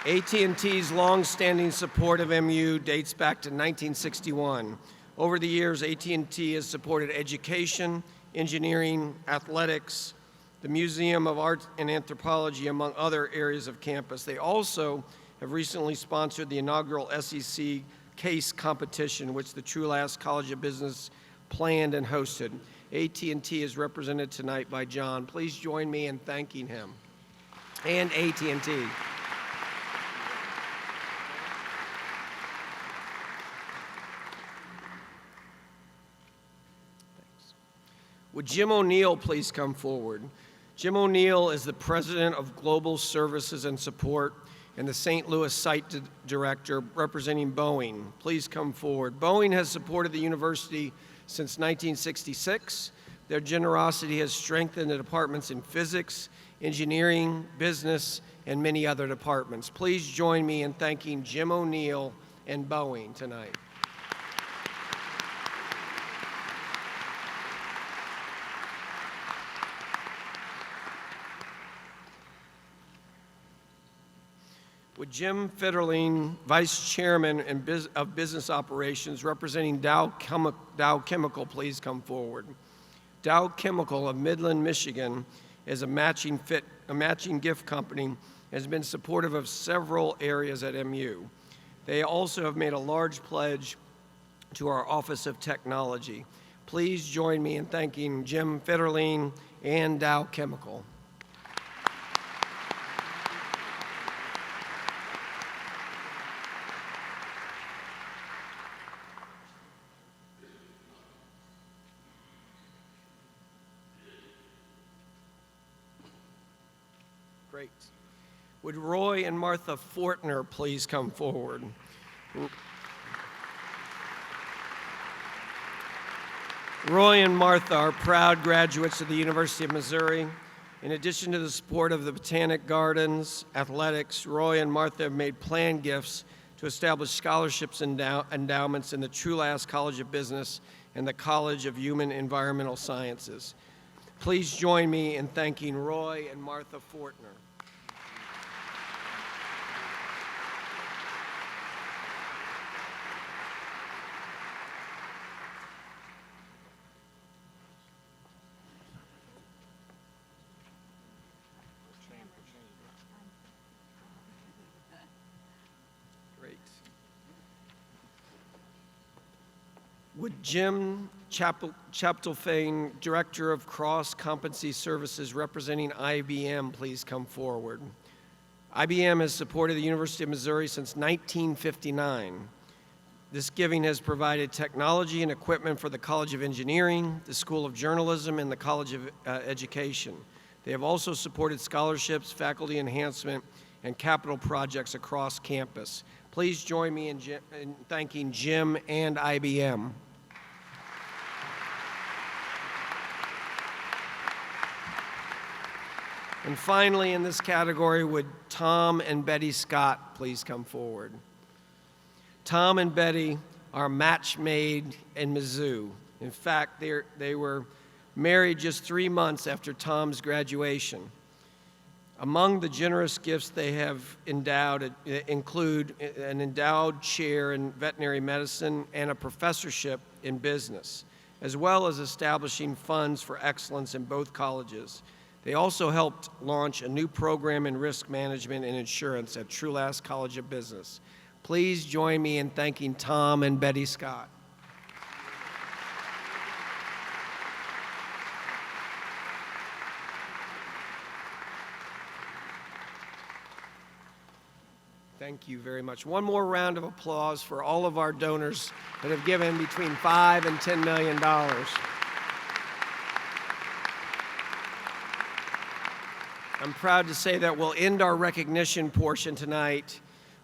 AT&T's long-standing support of MU dates back to 1961. Over the years, AT&T has supported education, engineering, athletics, the Museum of Art and Anthropology, among other areas of campus. They also have recently sponsored the inaugural SEC case competition, which the Trulaske College of Business planned and hosted. AT&T is represented tonight by John. Please join me in thanking him and AT&T. Would Jim O'Neill please come forward? Jim O'Neill is the president of Global Services and Support and the St. Louis Site Director representing Boeing. Please come forward. Boeing has supported the university since 1966. Their generosity has strengthened the departments in physics, engineering, business, and many other departments. Please join me in thanking Jim O'Neill and Boeing tonight. Would Jim Federline, Vice Chairman of Business Operations, representing Dow Chemical, please come forward. Dow Chemical of Midland, Michigan, is a matching gift company, has been supportive of several areas at MU. They also have made a large pledge to our Office of Technology. Please join me in thanking Jim Federline and Dow Chemical. Great. Would Roy and Martha Fortner please come forward? Roy and Martha are proud graduates of the University of Missouri. In addition to the support of the Botanic Gardens, athletics, Roy and Martha have made planned gifts to establish scholarships and endowments in the Trulaske College of Business and the College of Human Environmental Sciences. Please join me in thanking Roy and Martha Fortner. Great. Would Jim Chaptelfane, Director of Cross Competency Services representing IBM, please come forward? IBM has supported the University of Missouri since 1959. This giving has provided technology and equipment for the College of Engineering, the School of Journalism, and the College of Education. They have also supported scholarships, faculty enhancement, and capital projects across campus. Please join me in thanking Jim and IBM. And finally, in this category, would Tom and Betty Scott please come forward? Tom and Betty are match made in Mizzou. In fact, they were married just 3 months after Tom's graduation. Among the generous gifts they have endowed include an endowed chair in veterinary medicine and a professorship in business, as well as establishing funds for excellence in both colleges. They also helped launch a new program in risk management and insurance at Trulaske College of Business. Please join me in thanking Tom and Betty Scott. Thank Thank you very much. One more round of applause for all of our donors that have given between $5 and $10 million. I'm proud to say that we'll end our recognition portion tonight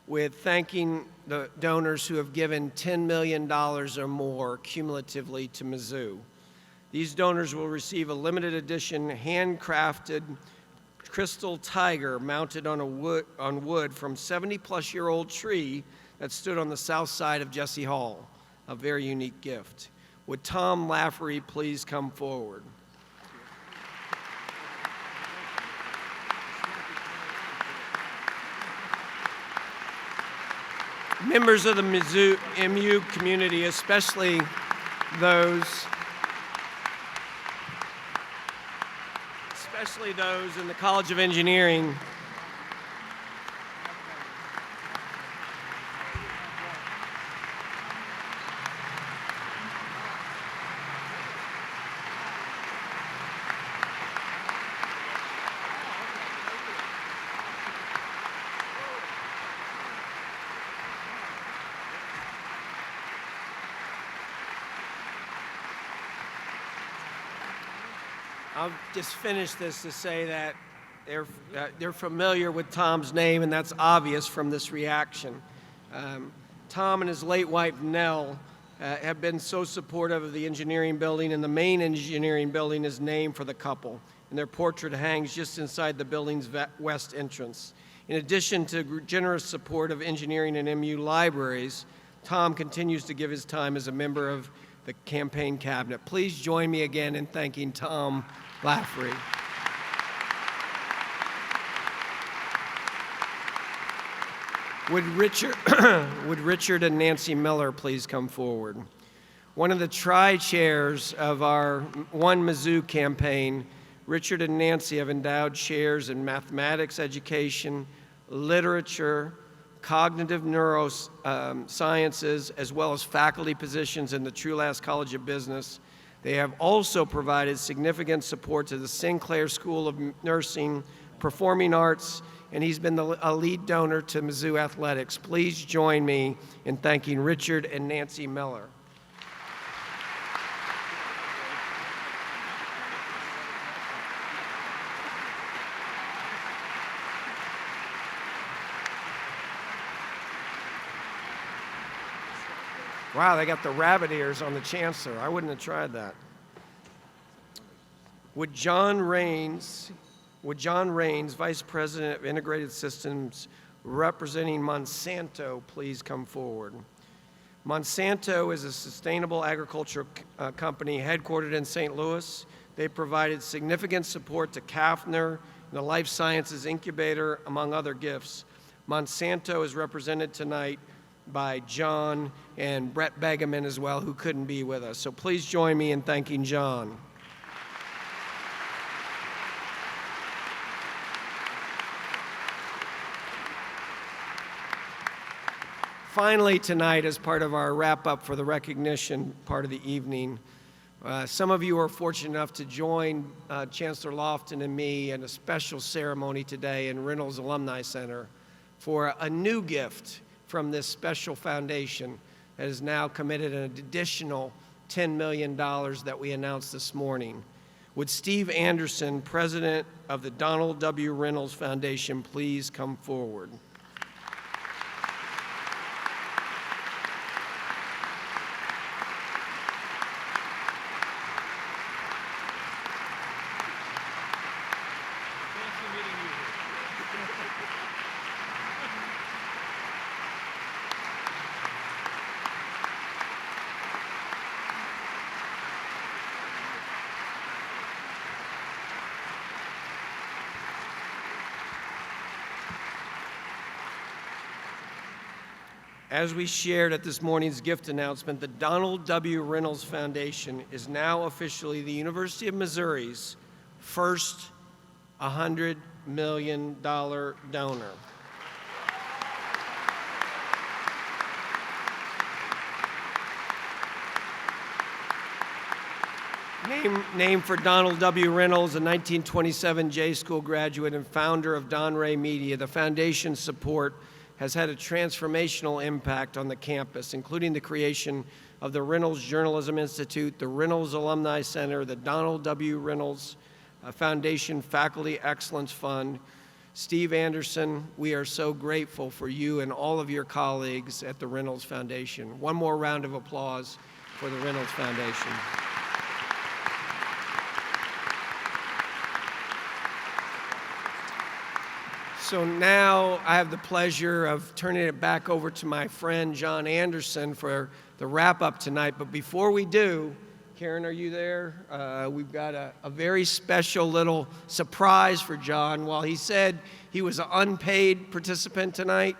with thanking the donors who have given $10 million or more cumulatively to Mizzou. These donors will receive a limited edition handcrafted crystal tiger mounted on wood from 70-plus-year-old tree that stood on the south side of Jesse Hall, a very unique gift. Would Tom Laffery please come forward? Members of the Mizzou MU community, especially those in the College of Engineering, I'll just finish this to say that they're familiar with Tom's name, and that's obvious from this reaction. Tom and his late wife, Nell, have been so supportive of the engineering building, and the main engineering building is named for the couple, and their portrait hangs just inside the building's west entrance. In addition to generous support of engineering and MU libraries, Tom continues to give his time as a member of the campaign cabinet. Please join me again in thanking Tom Laffery. Would Richard and Nancy Miller please come forward? One of the tri-chairs of our One Mizzou campaign, Richard and Nancy have endowed chairs in mathematics education, literature, cognitive neurosciences, as well as faculty positions in the Trulaske College of Business. They have also provided significant support to the Sinclair School of Nursing, Performing Arts, and he's been a lead donor to Mizzou Athletics. Please join me in thanking Richard and Nancy Miller. Wow, they got the rabbit ears on the chancellor. I wouldn't have tried that. Would John Raines, Vice President of Integrated Systems representing Monsanto, please come forward? Monsanto is a sustainable agriculture company headquartered in St. Louis. They provided significant support to Kafner and the Life Sciences Incubator, among other gifts. Monsanto is represented tonight by John and Brett Begeman as well, who couldn't be with us. So please join me in thanking John. Finally tonight, as part of our wrap-up for the recognition part of the evening, some of you are fortunate enough to join Chancellor Lofton and me in a special ceremony today in Reynolds Alumni Center for a new gift from this special foundation that has now committed an additional $10 million that we announced this morning. Would Steve Anderson, president of the Donald W. Reynolds Foundation, please come forward? As we shared at this morning's gift announcement, the Donald W. Reynolds Foundation is now officially the University of Missouri's first $100 million donor. Named for Donald W. Reynolds, a 1927 J School graduate and founder of Don Ray Media, the foundation's support has had a transformational impact on the campus, including the creation of the Reynolds Journalism Institute, the Reynolds Alumni Center, the Donald W. Reynolds Foundation Faculty Excellence Fund. Steve Anderson, we are so grateful for you and all of your colleagues at the Reynolds Foundation. One more round of applause for the Reynolds Foundation. So now I have the pleasure of turning it back over to my friend John Anderson for the wrap-up tonight. But before we do, Karen, are you there? We've got a very special little surprise for John. While he said he was an unpaid participant tonight,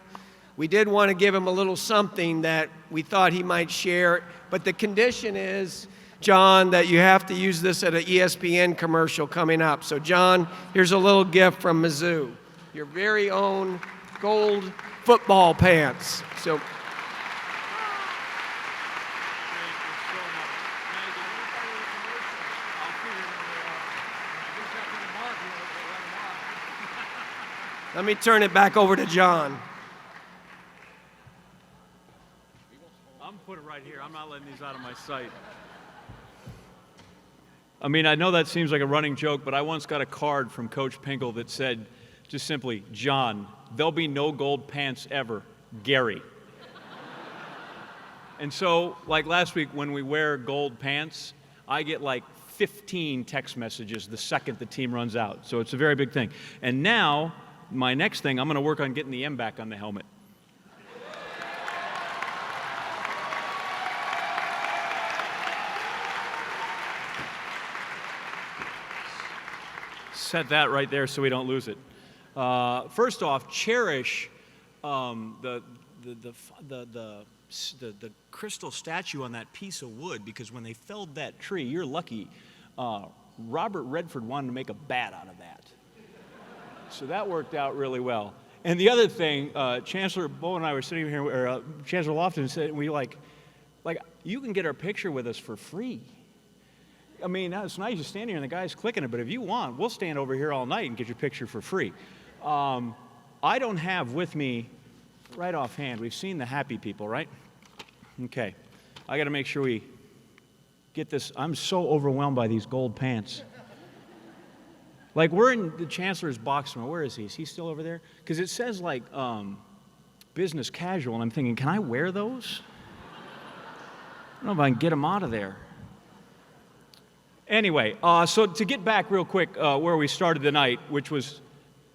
we did want to give him a little something that we thought he might share. But the condition is, John, that you have to use this at an ESPN commercial coming up. So John, here's a little gift from Mizzou. Your very own gold football pants. So. Let me turn it back over to John. I'm putting it right here. I'm not letting these out of my sight. I mean, I know that seems like a running joke, but I once got a card from Coach Pinkel that said, just simply, John, there'll be no gold pants ever, Gary. And so, like last week, when we wear gold pants, I get like 15 text messages the second the team runs out. So it's a very big thing. And now, my next thing, I'm going to work on getting the M back on the helmet. Set that right there so we don't lose it. First off, cherish the crystal statue on that piece of wood, because when they felled that tree, you're lucky. Robert Redford wanted to make a bat out of that. So that worked out really well. And the other thing, Chancellor Bowe and I were sitting here, or Chancellor Lofton said, we like, you can get our picture with us for free. I mean, it's nice you stand here and the guy's clicking it, but if you want, we'll stand over here all night and get your picture for free. I don't have with me, right offhand, we've seen the happy people, right? Okay. I got to make sure we get this. I'm so overwhelmed by these gold pants. Like, we're in the Chancellor's box room. Where is he? Is he still over there? Because it says, like, business casual, and I'm thinking, can I wear those? I don't know if I can get them out of there. Anyway, so to get back real quick where we started tonight, which was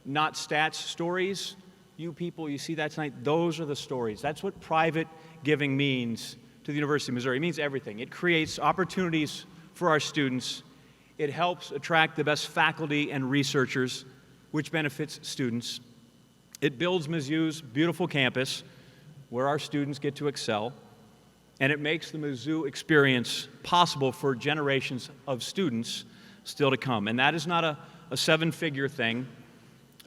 not stats, stories. You people, you see that tonight? Those are the stories. That's what private giving means to the University of Missouri. It means everything. It creates opportunities for our students. It helps attract the best faculty and researchers, which benefits students. It builds Mizzou's beautiful campus, where our students get to excel. And it makes the Mizzou experience possible for generations of students still to come. And that is not a seven-figure thing.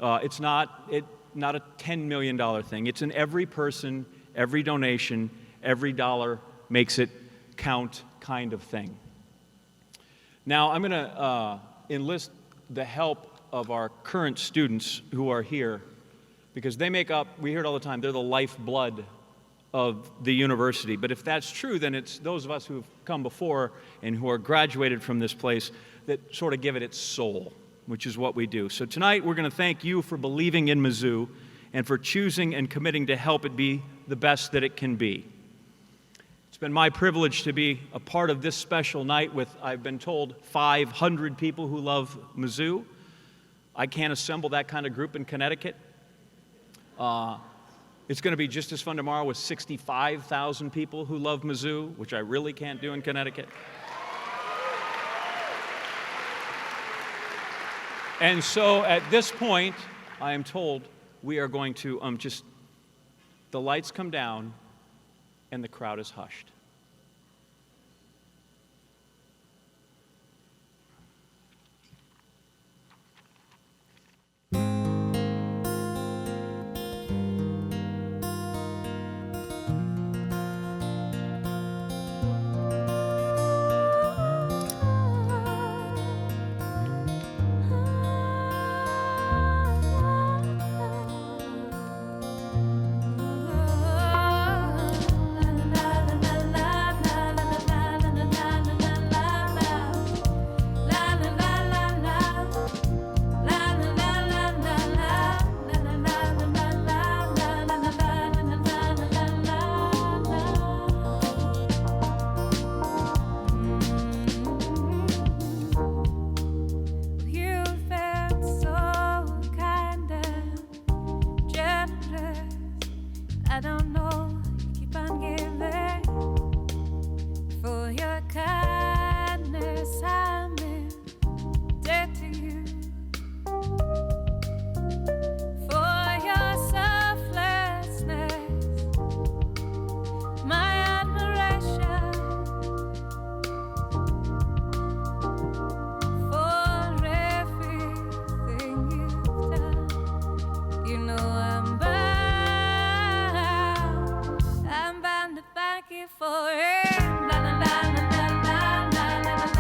It's not a $10 million thing. It's an every person, every donation, every dollar makes it count kind of thing. Now, I'm going to enlist the help of our current students who are here, because they make up, we hear it all the time, they're the lifeblood of the university. But if that's true, then it's those of us who have come before and who are graduated from this place that sort of give it its soul, which is what we do. So tonight we're going to thank you for believing in Mizzou and for choosing and committing to help it be the best that it can be. It's been my privilege to be a part of this special night with, I've been told, 500 people who love Mizzou. I can't assemble that kind of group in Connecticut. It's going to be just as fun tomorrow with 65,000 people who love Mizzou, which I really can't do in Connecticut. And so at this point, I am told we are going to the lights come down and the crowd is hushed. you for it. La la la la la la la la la la la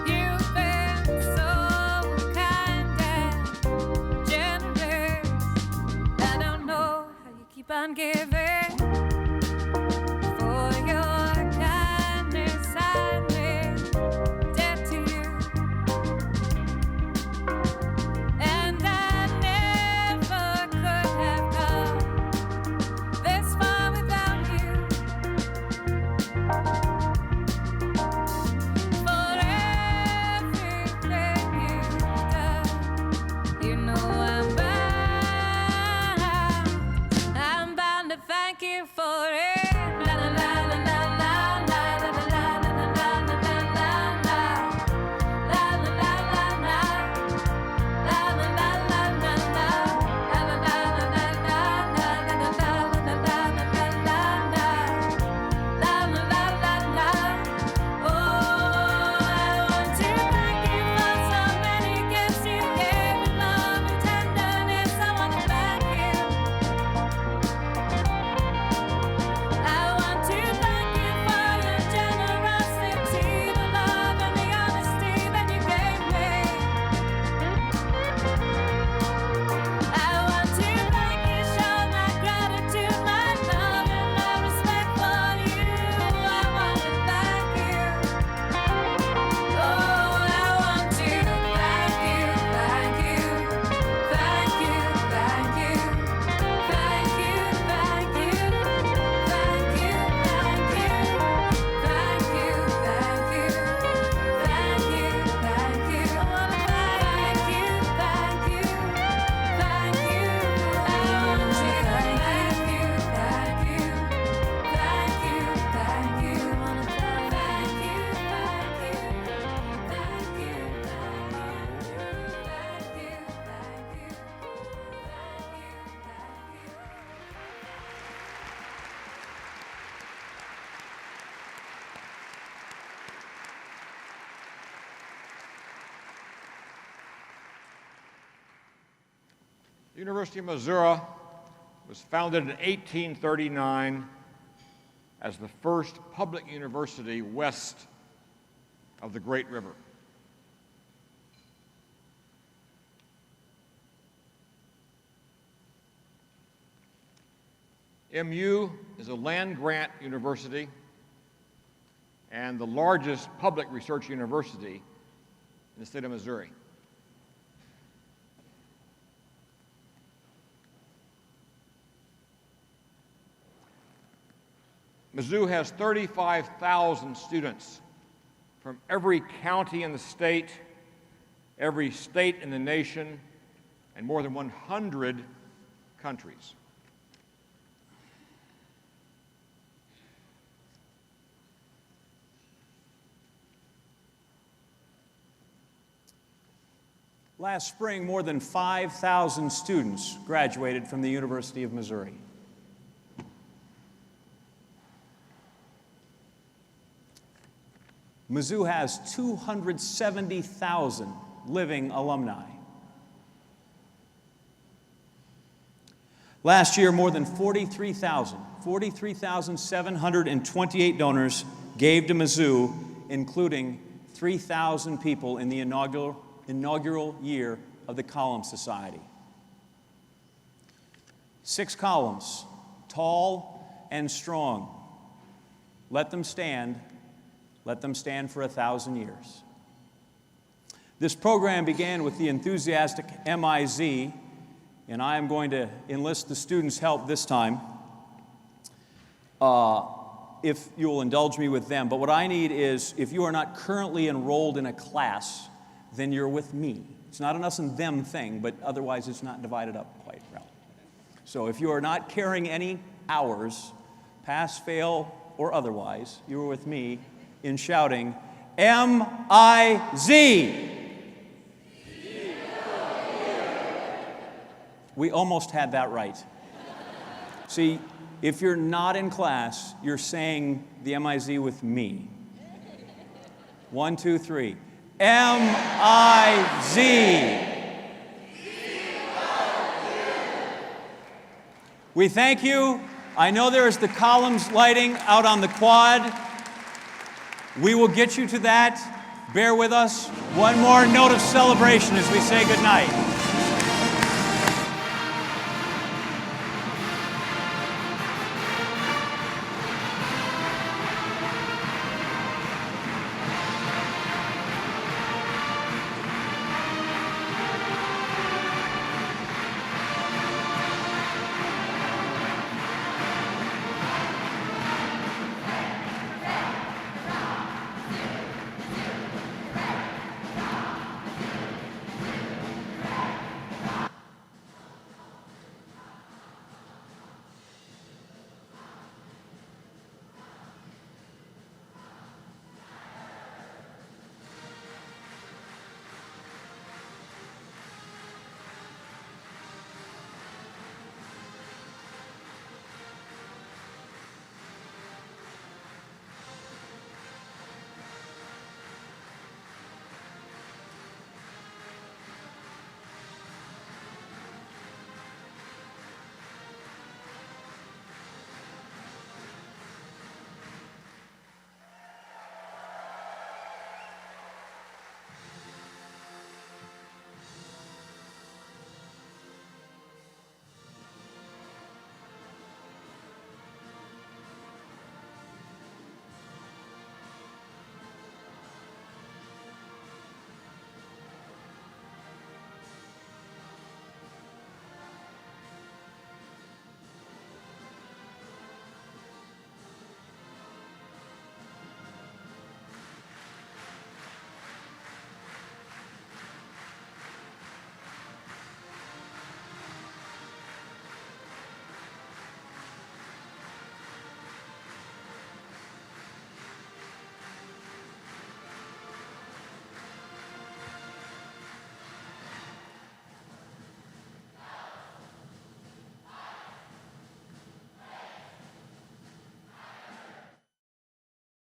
You've been so kind and generous. I don't know how you keep on giving. For your kindness, I made debt to you. And I never could have come this far without you. For everything you've done, you know I'm bound to thank you for it. La la la la la la la la la la la la la la la la la la la la. La la la la la la la la la la la la la la la la la. Oh, I want to thank you for so many gifts you gave in love and tenderness. I want to thank you. I want to thank you for your generosity, the love and the honesty that you gave me. I want to thank you, show my gratitude, my love, and my respect for you. I want to thank you. Oh, I want to thank you, thank you, thank you, thank you, thank you, thank you, thank you, thank you, thank you, thank you, thank you, thank you. I want to thank you, thank you, thank you. I want to thank you, thank you, thank you, thank you. I want to thank you, thank you, thank you, The University of Missouri was founded in 1839 as the first public university west of the Great River. MU is a land-grant university and the largest public research university in the state of Missouri. Mizzou has 35,000 students from every county in the state, every state in the nation, and more than 100 countries. Last spring, more than 5,000 students graduated from the University of Missouri. Mizzou has 270,000 living alumni. Last year, more than 43,728 donors gave to Mizzou, including 3,000 people in the inaugural year of the Column Society. 6 columns, tall and strong. Let them stand for 1,000 years. This program began with the enthusiastic MIZ, and I am going to enlist the students' help this time, if you will indulge me with them. But what I need is, if you are not currently enrolled in a class, then you're with me. It's not an us and them thing, but otherwise it's not divided up quite well. So if you are not carrying any hours, pass, fail, or otherwise, you are with me in shouting, M-I-Z. We almost had that right. See, if you're not in class, you're saying the M-I-Z with me. 1, 2, 3. M-I-Z. We thank you. I know there is the columns lighting out on the quad. We will get you to that. Bear with us. One more note of celebration as we say goodnight.